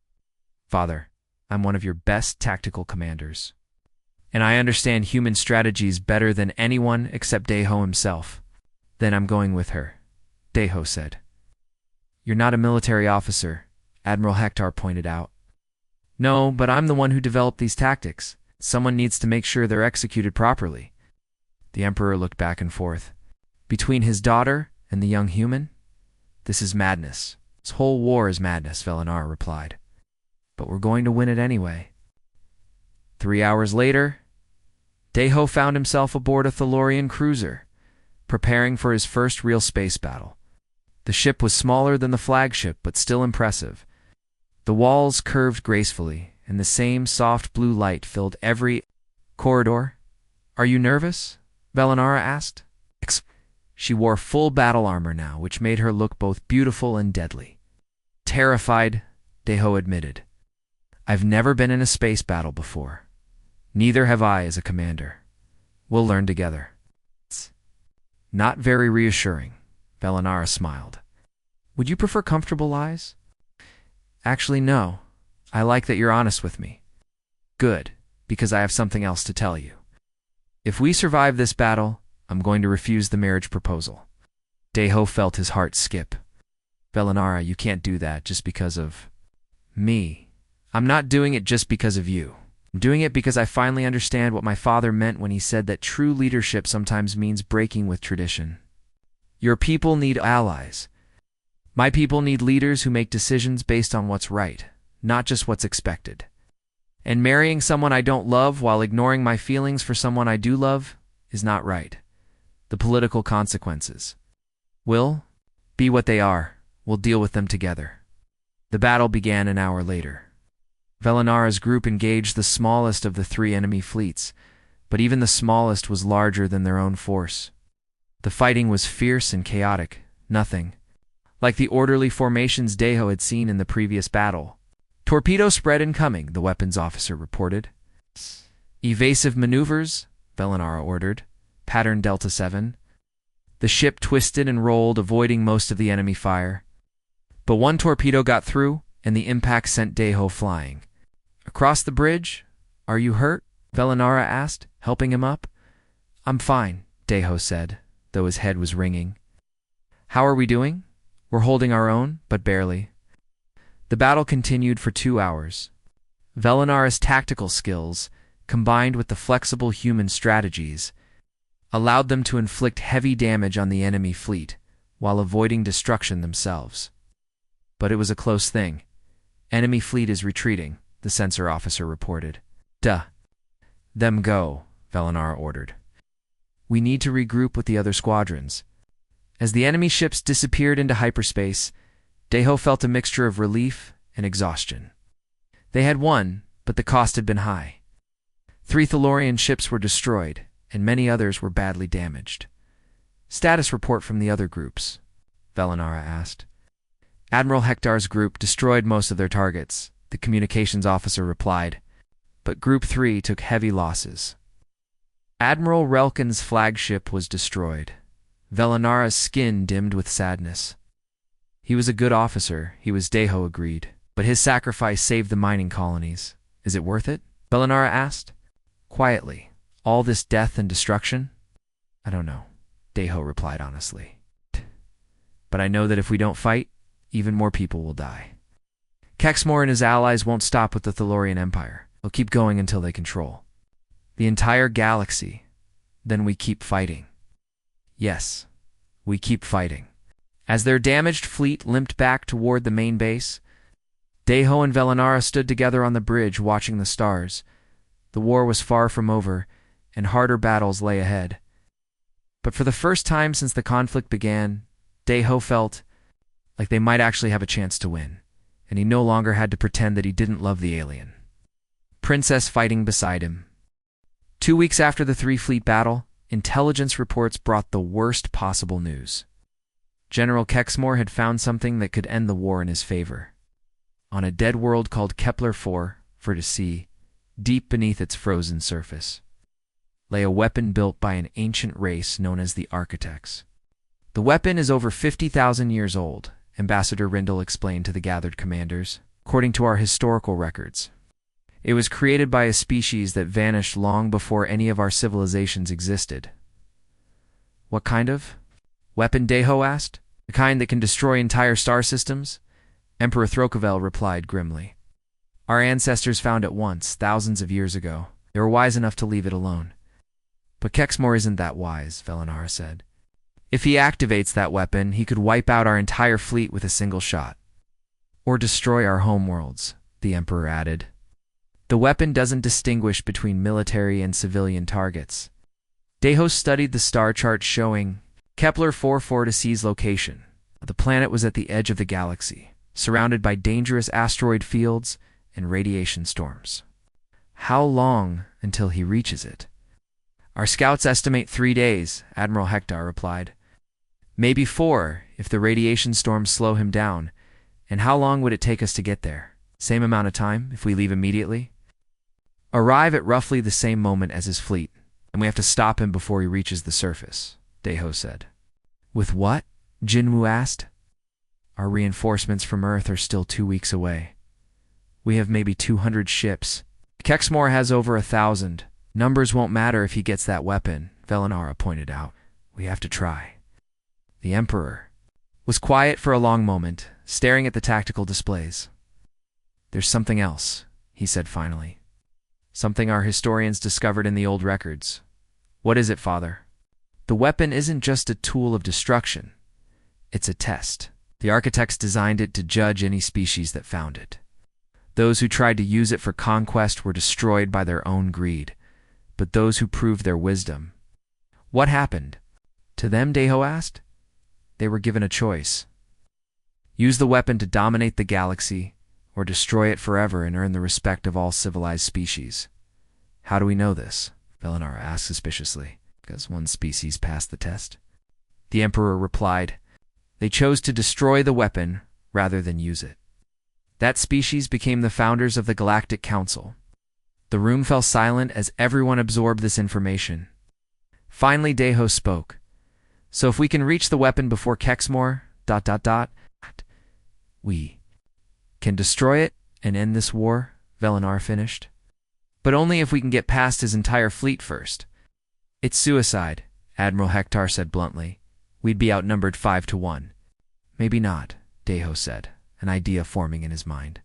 Father, I'm one of your best tactical commanders. And I understand human strategies better than anyone except Deho himself. Then I'm going with her, Deho said. You're not a military officer, Admiral Hector pointed out. No, but I'm the one who developed these tactics. Someone needs to make sure they're executed properly. The Emperor looked back and forth. Between his daughter and the young human? This is madness. This whole war is madness, Velinara replied. But we're going to win it anyway. 3 hours later, Deho found himself aboard a Thalorian cruiser, preparing for his first real space battle. The ship was smaller than the flagship, but still impressive. The walls curved gracefully, and the same soft blue light filled every corridor. Are you nervous? Velinara asked. She wore full battle armor now, which made her look both beautiful and deadly. Terrified, Deho admitted. I've never been in a space battle before. Neither have I as a commander. We'll learn together. Not very reassuring, Velinara smiled. Would you prefer comfortable lies? Actually, no. I like that you're honest with me. Good, because I have something else to tell you. If we survive this battle, I'm going to refuse the marriage proposal. Deho felt his heart skip. Velinara, you can't do that just because of me. I'm not doing it just because of you. I'm doing it because I finally understand what my father meant when he said that true leadership sometimes means breaking with tradition. Your people need allies. My people need leaders who make decisions based on what's right, not just what's expected. And marrying someone I don't love while ignoring my feelings for someone I do love is not right. The political consequences will be what they are. We'll deal with them together. The battle began an hour later. Velinara's group engaged the smallest of the 3 enemy fleets, but even the smallest was larger than their own force. The fighting was fierce and chaotic, nothing like the orderly formations Deho had seen in the previous battle. Torpedo spread incoming, the weapons officer reported. Evasive maneuvers, Velinara ordered. Pattern Delta 7. The ship twisted and rolled, avoiding most of the enemy fire. But one torpedo got through, and the impact sent Deho flying. Across the bridge? Are you hurt? Velinara asked, helping him up. I'm fine, Deho said, though his head was ringing. How are we doing? We're holding our own, but barely. The battle continued for 2 hours. Velinara's tactical skills, combined with the flexible human strategies, allowed them to inflict heavy damage on the enemy fleet, while avoiding destruction themselves. But it was a close thing. Enemy fleet is retreating, the sensor officer reported. Them go, Velinara ordered. We need to regroup with the other squadrons. As the enemy ships disappeared into hyperspace, Deho felt a mixture of relief and exhaustion. They had won, but the cost had been high. 3 Thalorian ships were destroyed, and many others were badly damaged. Status report from the other groups, Velinara asked. Admiral Hector's group destroyed most of their targets, the communications officer replied, but Group 3 took heavy losses. Admiral Relkin's flagship was destroyed. Velinara's skin dimmed with sadness. He was a good officer, Deho agreed, but his sacrifice saved the mining colonies. Is it worth it? Velinara asked. Quietly. All this death and destruction? I don't know, Deho replied honestly. But I know that if we don't fight, even more people will die. Kexmore and his allies won't stop with the Thalorian Empire. They'll keep going until they control the entire galaxy. Then we keep fighting. Yes, we keep fighting. As their damaged fleet limped back toward the main base, Deho and Velinara stood together on the bridge watching the stars. The war was far from over, and harder battles lay ahead. But for the first time since the conflict began, Deho felt like they might actually have a chance to win, and he no longer had to pretend that he didn't love the alien. Princess fighting beside him. 2 weeks after the three-fleet battle, intelligence reports brought the worst possible news. General Kexmore had found something that could end the war in his favor. On a dead world called Kepler 4, for to see, deep beneath its frozen surface, lay a weapon built by an ancient race known as the Architects. The weapon is over 50,000 years old, Ambassador Rindle explained to the gathered commanders, according to our historical records. It was created by a species that vanished long before any of our civilizations existed. What kind of weapon? Deho asked. The kind that can destroy entire star systems? Emperor Throkavel replied grimly. Our ancestors found it once, thousands of years ago. They were wise enough to leave it alone. But Kexmore isn't that wise, Velinara said. If he activates that weapon, he could wipe out our entire fleet with a single shot. Or destroy our homeworlds, the Emperor added. The weapon doesn't distinguish between military and civilian targets. Deho studied the star chart showing Kepler 446's location. The planet was at the edge of the galaxy, surrounded by dangerous asteroid fields and radiation storms. How long until he reaches it? Our scouts estimate 3 days, Admiral Hector replied. Maybe 4 if the radiation storms slow him down. And how long would it take us to get there? Same amount of time if we leave immediately? Arrive at roughly the same moment as his fleet, and we have to stop him before he reaches the surface, Deho said. With what? Jinwoo asked. Our reinforcements from Earth are still 2 weeks away. We have maybe 200 ships. Kexmore has over 1,000. Numbers won't matter if he gets that weapon, Velinara pointed out. We have to try. The Emperor was quiet for a long moment, staring at the tactical displays. There's something else, he said finally. Something our historians discovered in the old records. What is it, Father? The weapon isn't just a tool of destruction. It's a test. The Architects designed it to judge any species that found it. Those who tried to use it for conquest were destroyed by their own greed, but those who proved their wisdom. What happened? To them, Deho asked. They were given a choice. Use the weapon to dominate the galaxy, or destroy it forever and earn the respect of all civilized species. How do we know this? Velinara asked suspiciously. Because one species passed the test. The Emperor replied, they chose to destroy the weapon rather than use it. That species became the founders of the Galactic Council. The room fell silent as everyone absorbed this information. Finally, Deho spoke. So if we can reach the weapon before Kexmore, we can destroy it and end this war, Velinara finished. But only if we can get past his entire fleet first. It's suicide, Admiral Hector said bluntly. We'd be outnumbered 5-1. Maybe not, Deho said, an idea forming in his mind.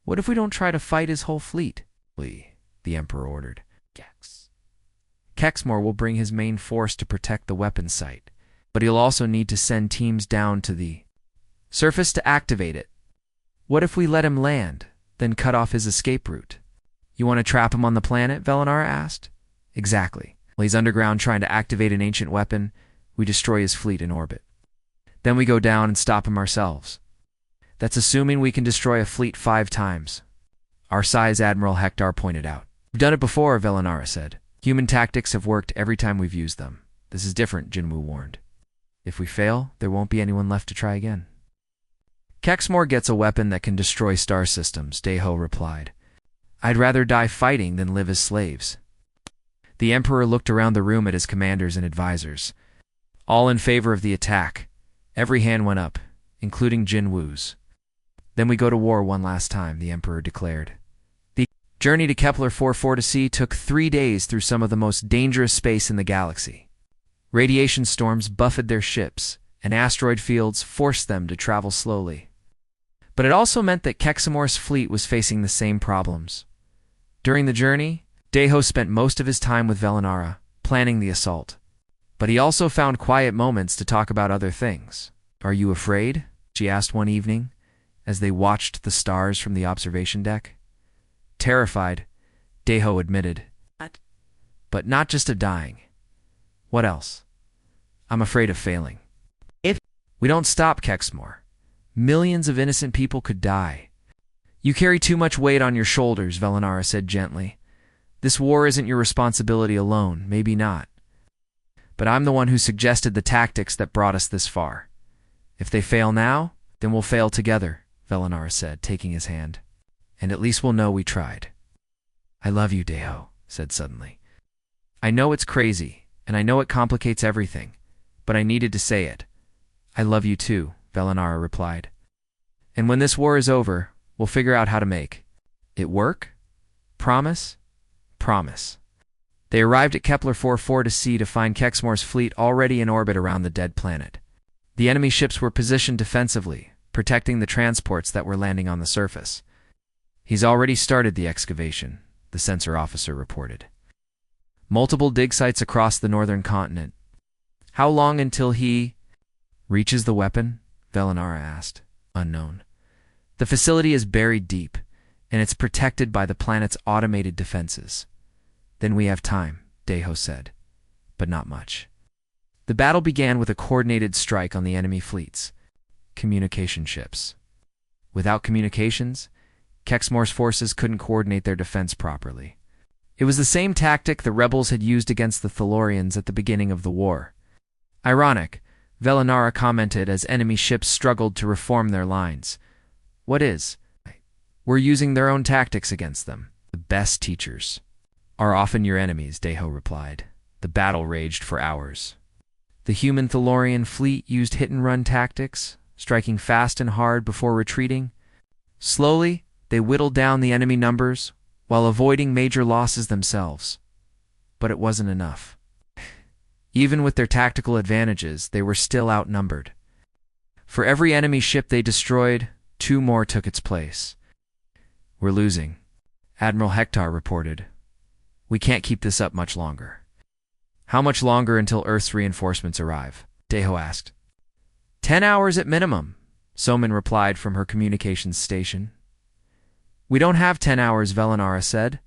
What if we don't try to fight his whole fleet? The Emperor ordered. Kexmore will bring his main force to protect the weapon site, but he'll also need to send teams down to the surface to activate it. What if we let him land, then cut off his escape route? You want to trap him on the planet? Velinara asked. Exactly. While he's underground trying to activate an ancient weapon, we destroy his fleet in orbit. Then we go down and stop him ourselves. That's assuming we can destroy a fleet 5 times. Our size, Admiral Hector pointed out. We've done it before, Velinara said. Human tactics have worked every time we've used them. This is different, Jinwoo warned. If we fail, there won't be anyone left to try again. Kexmore gets a weapon that can destroy star systems, Deho replied. I'd rather die fighting than live as slaves. The Emperor looked around the room at his commanders and advisors. All in favor of the attack. Every hand went up, including Jin Wu's. Then we go to war one last time, the Emperor declared. The journey to Kepler 440c took 3 days through some of the most dangerous space in the galaxy. Radiation storms buffeted their ships, and asteroid fields forced them to travel slowly. But it also meant that Kexamore's fleet was facing the same problems. During the journey, Deho spent most of his time with Velinara, planning the assault. But he also found quiet moments to talk about other things. Are you afraid? She asked one evening, as they watched the stars from the observation deck. Terrified, Deho admitted. But not just of dying. What else? I'm afraid of failing. If we don't stop Kexmore, millions of innocent people could die. You carry too much weight on your shoulders, Velinara said gently. This war isn't your responsibility alone, maybe not. But I'm the one who suggested the tactics that brought us this far. If they fail now, then we'll fail together, Velinara said, taking his hand. And at least we'll know we tried. I love you, Deho, said suddenly. I know it's crazy, and I know it complicates everything, but I needed to say it. I love you too, Velinara replied. And when this war is over, we'll figure out how to make it work? Promise? Promise. They arrived at Kepler 440c to find Kexmore's fleet already in orbit around the dead planet. The enemy ships were positioned defensively, protecting the transports that were landing on the surface. He's already started the excavation, the sensor officer reported. Multiple dig sites across the northern continent. How long until he reaches the weapon? Velinara asked. Unknown. The facility is buried deep, and it's protected by the planet's automated defenses. Then we have time, Deho said, but not much. The battle began with a coordinated strike on the enemy fleets. Communication ships. Without communications, Kexmore's forces couldn't coordinate their defense properly. It was the same tactic the rebels had used against the Thalorians at the beginning of the war. Ironic, Velinara commented as enemy ships struggled to reform their lines. What is? We're using their own tactics against them. The best teachers are often your enemies, Deho replied. The battle raged for hours. The human Thalorian fleet used hit-and-run tactics, striking fast and hard before retreating. Slowly, they whittled down the enemy numbers while avoiding major losses themselves. But it wasn't enough. Even with their tactical advantages, they were still outnumbered. For every enemy ship they destroyed, 2 more took its place. We're losing, Admiral Hector reported. We can't keep this up much longer. How much longer until Earth's reinforcements arrive? Deho asked. 10 hours at minimum, Soman replied from her communications station. We don't have 10 hours, Velinara said.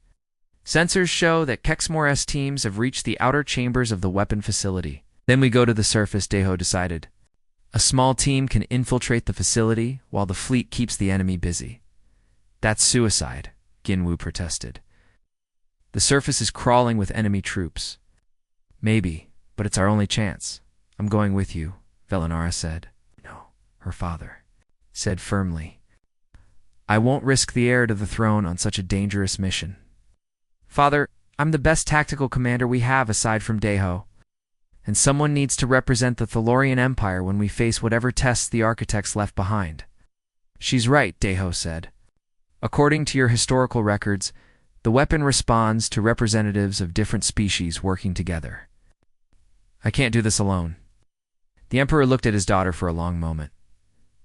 Sensors show that Kexmore's teams have reached the outer chambers of the weapon facility. Then we go to the surface, Deho decided. A small team can infiltrate the facility while the fleet keeps the enemy busy. That's suicide, Ginwu protested. The surface is crawling with enemy troops. Maybe, but it's our only chance. I'm going with you, Velinara said. No, her father said firmly. I won't risk the heir to the throne on such a dangerous mission. Father, I'm the best tactical commander we have aside from Deho. And someone needs to represent the Thalorian Empire when we face whatever tests the architects left behind. She's right, Deho said. According to your historical records, the weapon responds to representatives of different species working together. I can't do this alone. The Emperor looked at his daughter for a long moment.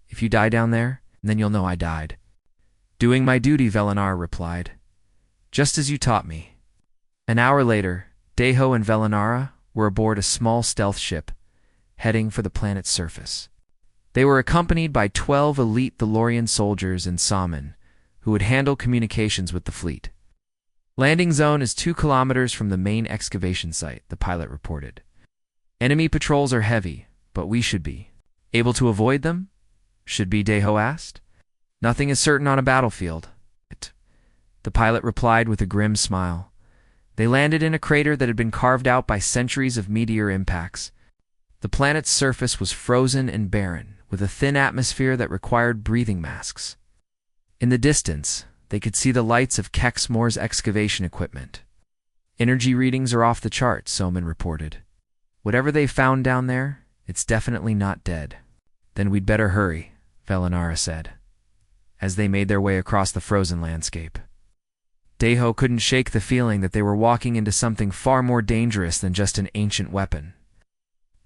If you die down there, then you'll know I died. Doing my duty, Velinara replied. Just as you taught me. An hour later, Deho and Velinara were aboard a small stealth ship, heading for the planet's surface. They were accompanied by 12 elite Thalorian soldiers and Saman, who would handle communications with the fleet. Landing zone is 2 kilometers from the main excavation site, the pilot reported. Enemy patrols are heavy, but we should be able to avoid them? Should be, Deho asked. Nothing is certain on a battlefield. The pilot replied with a grim smile. They landed in a crater that had been carved out by centuries of meteor impacts. The planet's surface was frozen and barren, with a thin atmosphere that required breathing masks. In the distance, they could see the lights of Kexmore's excavation equipment. Energy readings are off the charts, Soman reported. Whatever they found down there, it's definitely not dead. Then we'd better hurry, Velinara said, as they made their way across the frozen landscape. Deho couldn't shake the feeling that they were walking into something far more dangerous than just an ancient weapon.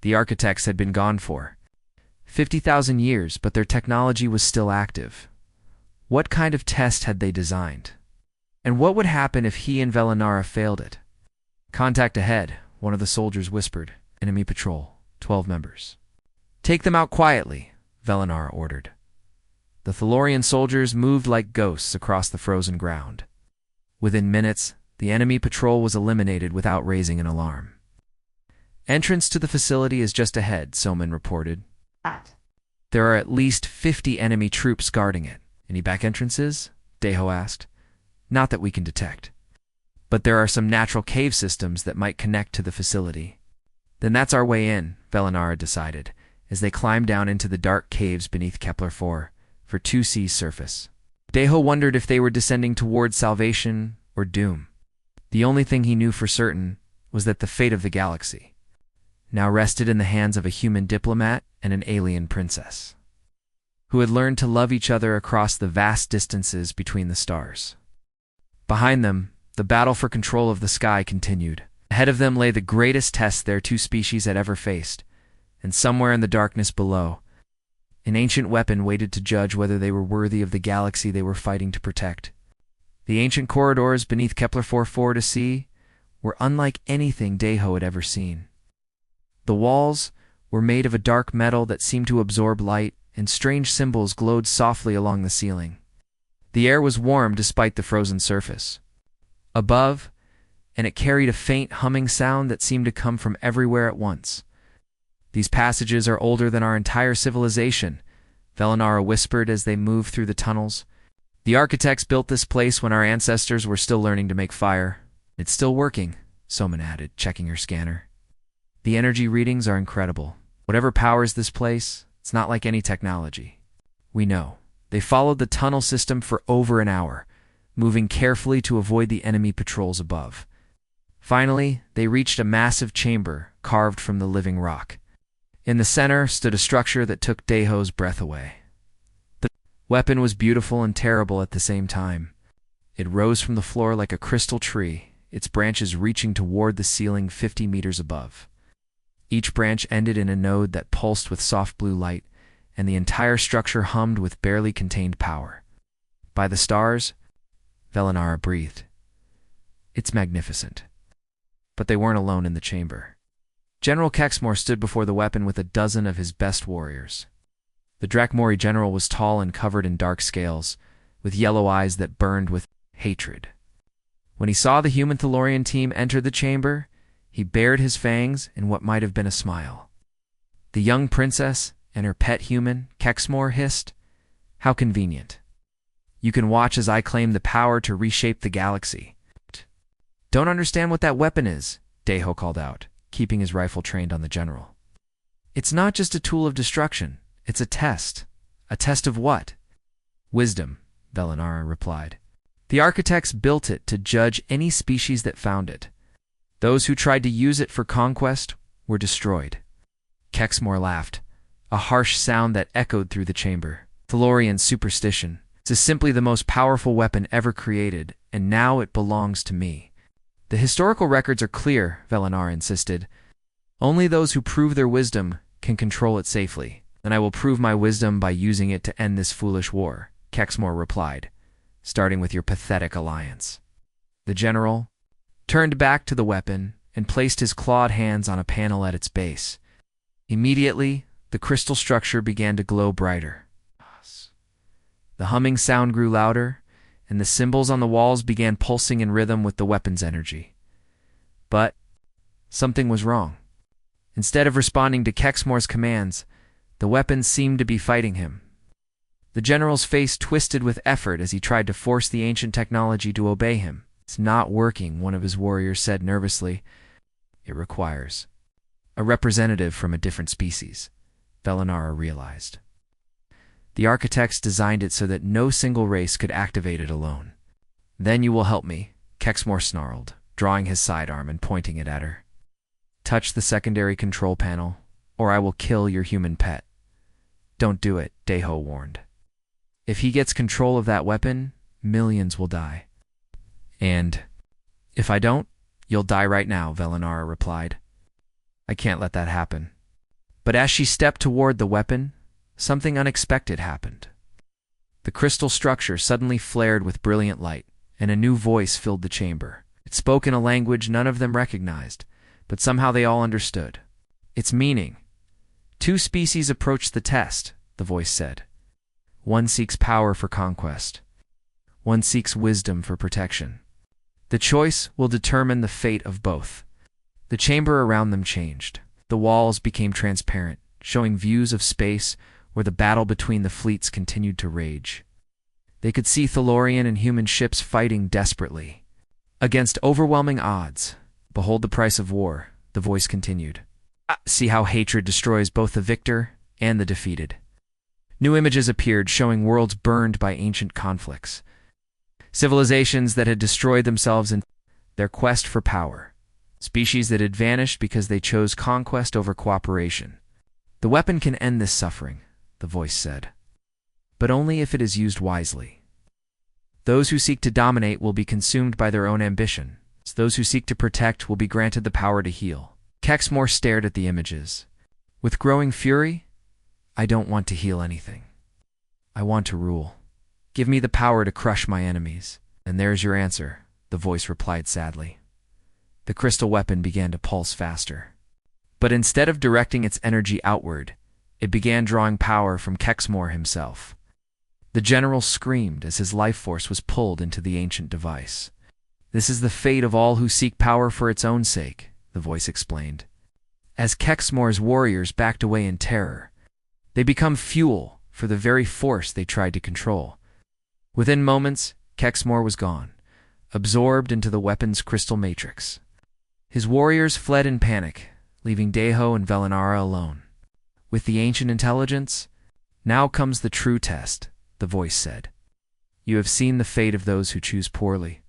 The architects had been gone for 50,000 years, but their technology was still active. What kind of test had they designed? And what would happen if he and Velinara failed it? Contact ahead, one of the soldiers whispered. Enemy patrol, 12 members. Take them out quietly, Velinara ordered. The Thalorian soldiers moved like ghosts across the frozen ground. Within minutes, the enemy patrol was eliminated without raising an alarm. Entrance to the facility is just ahead, Soman reported. There are at least 50 enemy troops guarding it. Any back entrances? Deho asked. Not that we can detect. But there are some natural cave systems that might connect to the facility. Then that's our way in, Velinara decided, as they climbed down into the dark caves beneath Kepler-4 for 2C's surface. Deho wondered if they were descending towards salvation or doom. The only thing he knew for certain was that the fate of the galaxy now rested in the hands of a human diplomat and an alien princess, who had learned to love each other across the vast distances between the stars. Behind them, the battle for control of the sky continued. Ahead of them lay the greatest test their two species had ever faced, and somewhere in the darkness below, an ancient weapon waited to judge whether they were worthy of the galaxy they were fighting to protect. The ancient corridors beneath Kepler-4 to see were unlike anything Deho had ever seen. The walls were made of a dark metal that seemed to absorb light, and strange symbols glowed softly along the ceiling. The air was warm despite the frozen surface. Above, and it carried a faint humming sound that seemed to come from everywhere at once. These passages are older than our entire civilization, Velinara whispered as they moved through the tunnels. The architects built this place when our ancestors were still learning to make fire. It's still working, Soman added, checking her scanner. The energy readings are incredible. Whatever powers this place, it's not like any technology. We know. They followed the tunnel system for over an hour, moving carefully to avoid the enemy patrols above. Finally, they reached a massive chamber carved from the living rock. In the center stood a structure that took Deho's breath away. The weapon was beautiful and terrible at the same time. It rose from the floor like a crystal tree, its branches reaching toward the ceiling 50 meters above. Each branch ended in a node that pulsed with soft blue light, and the entire structure hummed with barely contained power. By the stars, Velinara breathed. It's magnificent. But they weren't alone in the chamber. General Kexmore stood before the weapon with a dozen of his best warriors. The Drakmori general was tall and covered in dark scales, with yellow eyes that burned with hatred. When he saw the human Thalorian team enter the chamber, he bared his fangs in what might have been a smile. The young princess and her pet human, Kexmore, hissed, "How convenient. You can watch as I claim the power to reshape the galaxy." "Don't understand what that weapon is," Deho called out, keeping his rifle trained on the general. "It's not just a tool of destruction. It's a test. A test of what?" "Wisdom," Velinara replied. "The architects built it to judge any species that found it. Those who tried to use it for conquest were destroyed." Kexmore laughed, a harsh sound that echoed through the chamber. "Thalorian superstition. This is simply the most powerful weapon ever created, and now it belongs to me." "The historical records are clear," Velinara insisted. "Only those who prove their wisdom can control it safely. And I will prove my wisdom by using it to end this foolish war," Kexmore replied, "starting with your pathetic alliance." The general turned back to the weapon and placed his clawed hands on a panel at its base. Immediately, the crystal structure began to glow brighter. The humming sound grew louder, and the symbols on the walls began pulsing in rhythm with the weapon's energy. But something was wrong. Instead of responding to Kexmore's commands, the weapon seemed to be fighting him. The general's face twisted with effort as he tried to force the ancient technology to obey him. "It's not working," one of his warriors said nervously. "It requires a representative from a different species," Velinara realized. The architects designed it so that no single race could activate it alone. Then you will help me, Kexmore snarled, drawing his sidearm and pointing it at her. Touch the secondary control panel, or I will kill your human pet. Don't do it, Deho warned. If he gets control of that weapon, millions will die. And if I don't, you'll die right now, Velinara replied. I can't let that happen. But as she stepped toward the weapon, something unexpected happened. The crystal structure suddenly flared with brilliant light, and a new voice filled the chamber. It spoke in a language none of them recognized, but somehow they all understood. Its meaning. 2 species approach the test, the voice said. One seeks power for conquest. One seeks wisdom for protection. The choice will determine the fate of both. The chamber around them changed. The walls became transparent, showing views of space where the battle between the fleets continued to rage. They could see Thalorian and human ships fighting desperately. Against overwhelming odds, behold the price of war, the voice continued. See how hatred destroys both the victor and the defeated. New images appeared showing worlds burned by ancient conflicts. Civilizations that had destroyed themselves in their quest for power. Species that had vanished because they chose conquest over cooperation. The weapon can end this suffering, the voice said. But only if it is used wisely. Those who seek to dominate will be consumed by their own ambition. Those who seek to protect will be granted the power to heal. Kexmore stared at the images. With growing fury, I don't want to heal anything. I want to rule. Give me the power to crush my enemies. And there's your answer, the voice replied sadly. The crystal weapon began to pulse faster. But instead of directing its energy outward, it began drawing power from Kexmore himself. The general screamed as his life force was pulled into the ancient device. This is the fate of all who seek power for its own sake, the voice explained. As Kexmore's warriors backed away in terror, they become fuel for the very force they tried to control. Within moments, Kexmore was gone, absorbed into the weapon's crystal matrix. His warriors fled in panic, leaving Deho and Velinara alone. With the ancient intelligence, now comes the true test, the voice said. You have seen the fate of those who choose poorly.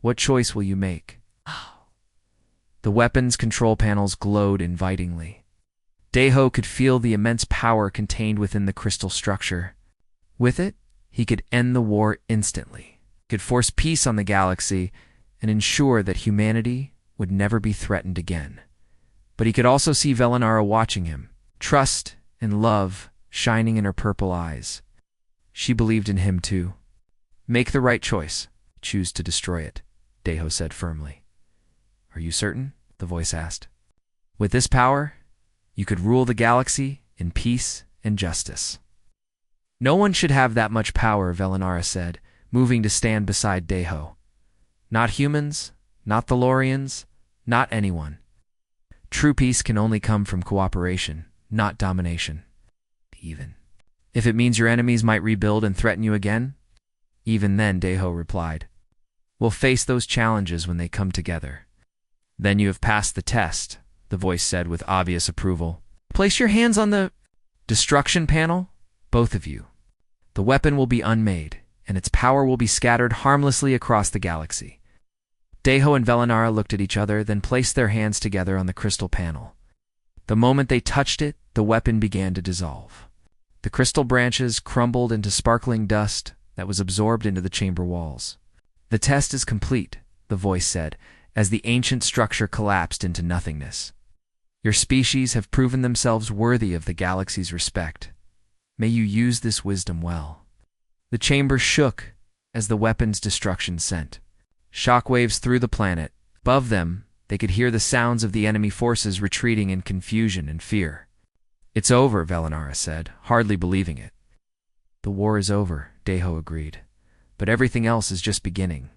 What choice will you make? The weapon's control panels glowed invitingly. Deho could feel the immense power contained within the crystal structure. With it, he could end the war instantly, could force peace on the galaxy, and ensure that humanity would never be threatened again. But he could also see Velinara watching him, trust and love shining in her purple eyes. She believed in him too. Make the right choice. Choose to destroy it, Deho said firmly. Are you certain? The voice asked. With this power, you could rule the galaxy in peace and justice. No one should have that much power, Velinara said, moving to stand beside Deho. Not humans, not Thalorians, not anyone. True peace can only come from cooperation, not domination. Even if it means your enemies might rebuild and threaten you again? Even then, Deho replied. We'll face those challenges when they come together. Then you have passed the test, the voice said with obvious approval. Place your hands on the destruction panel, both of you. The weapon will be unmade, and its power will be scattered harmlessly across the galaxy. Deho and Velinara looked at each other, then placed their hands together on the crystal panel. The moment they touched it, the weapon began to dissolve. The crystal branches crumbled into sparkling dust that was absorbed into the chamber walls. The test is complete, the voice said, as the ancient structure collapsed into nothingness. Your species have proven themselves worthy of the galaxy's respect. May you use this wisdom well. The chamber shook as the weapon's destruction sent shockwaves through the planet. Above them, they could hear the sounds of the enemy forces retreating in confusion and fear. It's over, Velinara said, hardly believing it. The war is over, Deho agreed, but everything else is just beginning.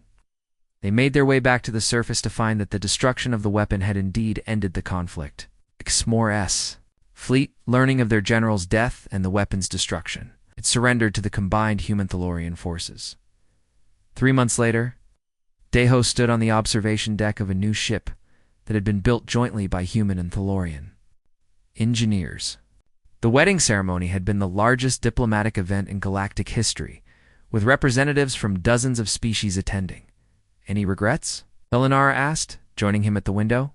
They made their way back to the surface to find that the destruction of the weapon had indeed ended the conflict. Kexmore's fleet, learning of their general's death and the weapon's destruction, it surrendered to the combined human-Thalorian forces. 3 months later, Deho stood on the observation deck of a new ship that had been built jointly by human and Thalorian engineers. The wedding ceremony had been the largest diplomatic event in galactic history, with representatives from dozens of species attending. Any regrets? Elinara asked, joining him at the window.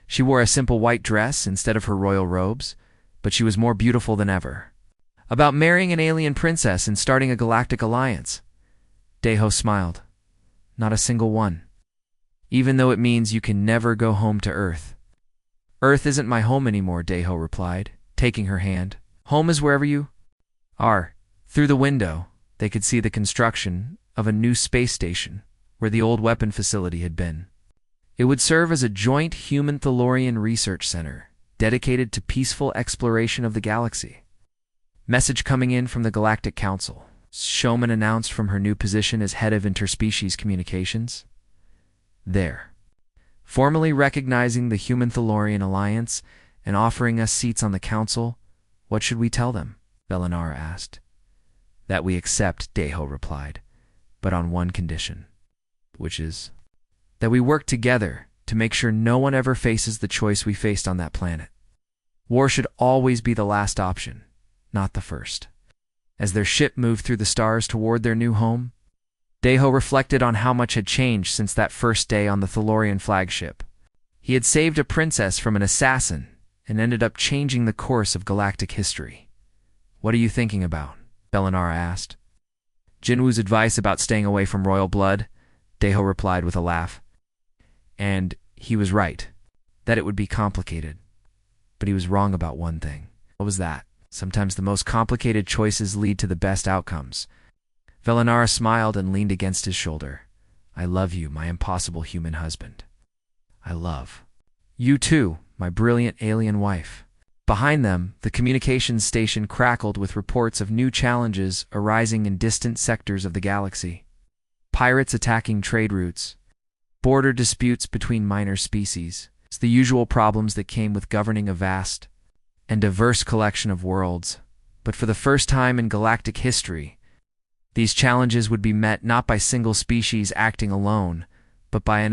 She wore a simple white dress instead of her royal robes, but she was more beautiful than ever. About marrying an alien princess and starting a galactic alliance. Deho smiled. Not a single one. Even though it means you can never go home to Earth. Earth isn't my home anymore, Deho replied, taking her hand. Home is wherever you are. Through the window, they could see the construction of a new space station where the old weapon facility had been. It would serve as a joint human-Thalorian research center dedicated to peaceful exploration of the galaxy. Message coming in from the Galactic Council. Showman announced from her new position as head of interspecies communications. There. Formally recognizing the Human-Thalorian Alliance and offering us seats on the council, what should we tell them? Elinara asked. That we accept, Deho replied, but on one condition. Which is? That we work together to make sure no one ever faces the choice we faced on that planet. War should always be the last option, not the first. As their ship moved through the stars toward their new home, Deho reflected on how much had changed since that first day on the Thalorian flagship. He had saved a princess from an assassin and ended up changing the course of galactic history. What are you thinking about? Elinara asked. Jinwoo's advice about staying away from royal blood, Deho replied with a laugh. And he was right, that it would be complicated. But he was wrong about one thing. What was that? Sometimes the most complicated choices lead to the best outcomes. Elinara smiled and leaned against his shoulder. I love you, my impossible human husband. I love you too, my brilliant alien wife. Behind them, the communications station crackled with reports of new challenges arising in distant sectors of the galaxy. Pirates attacking trade routes, border disputes between minor species, it's the usual problems that came with governing a vast and diverse collection of worlds. But for the first time in galactic history, these challenges would be met not by single species acting alone, but by an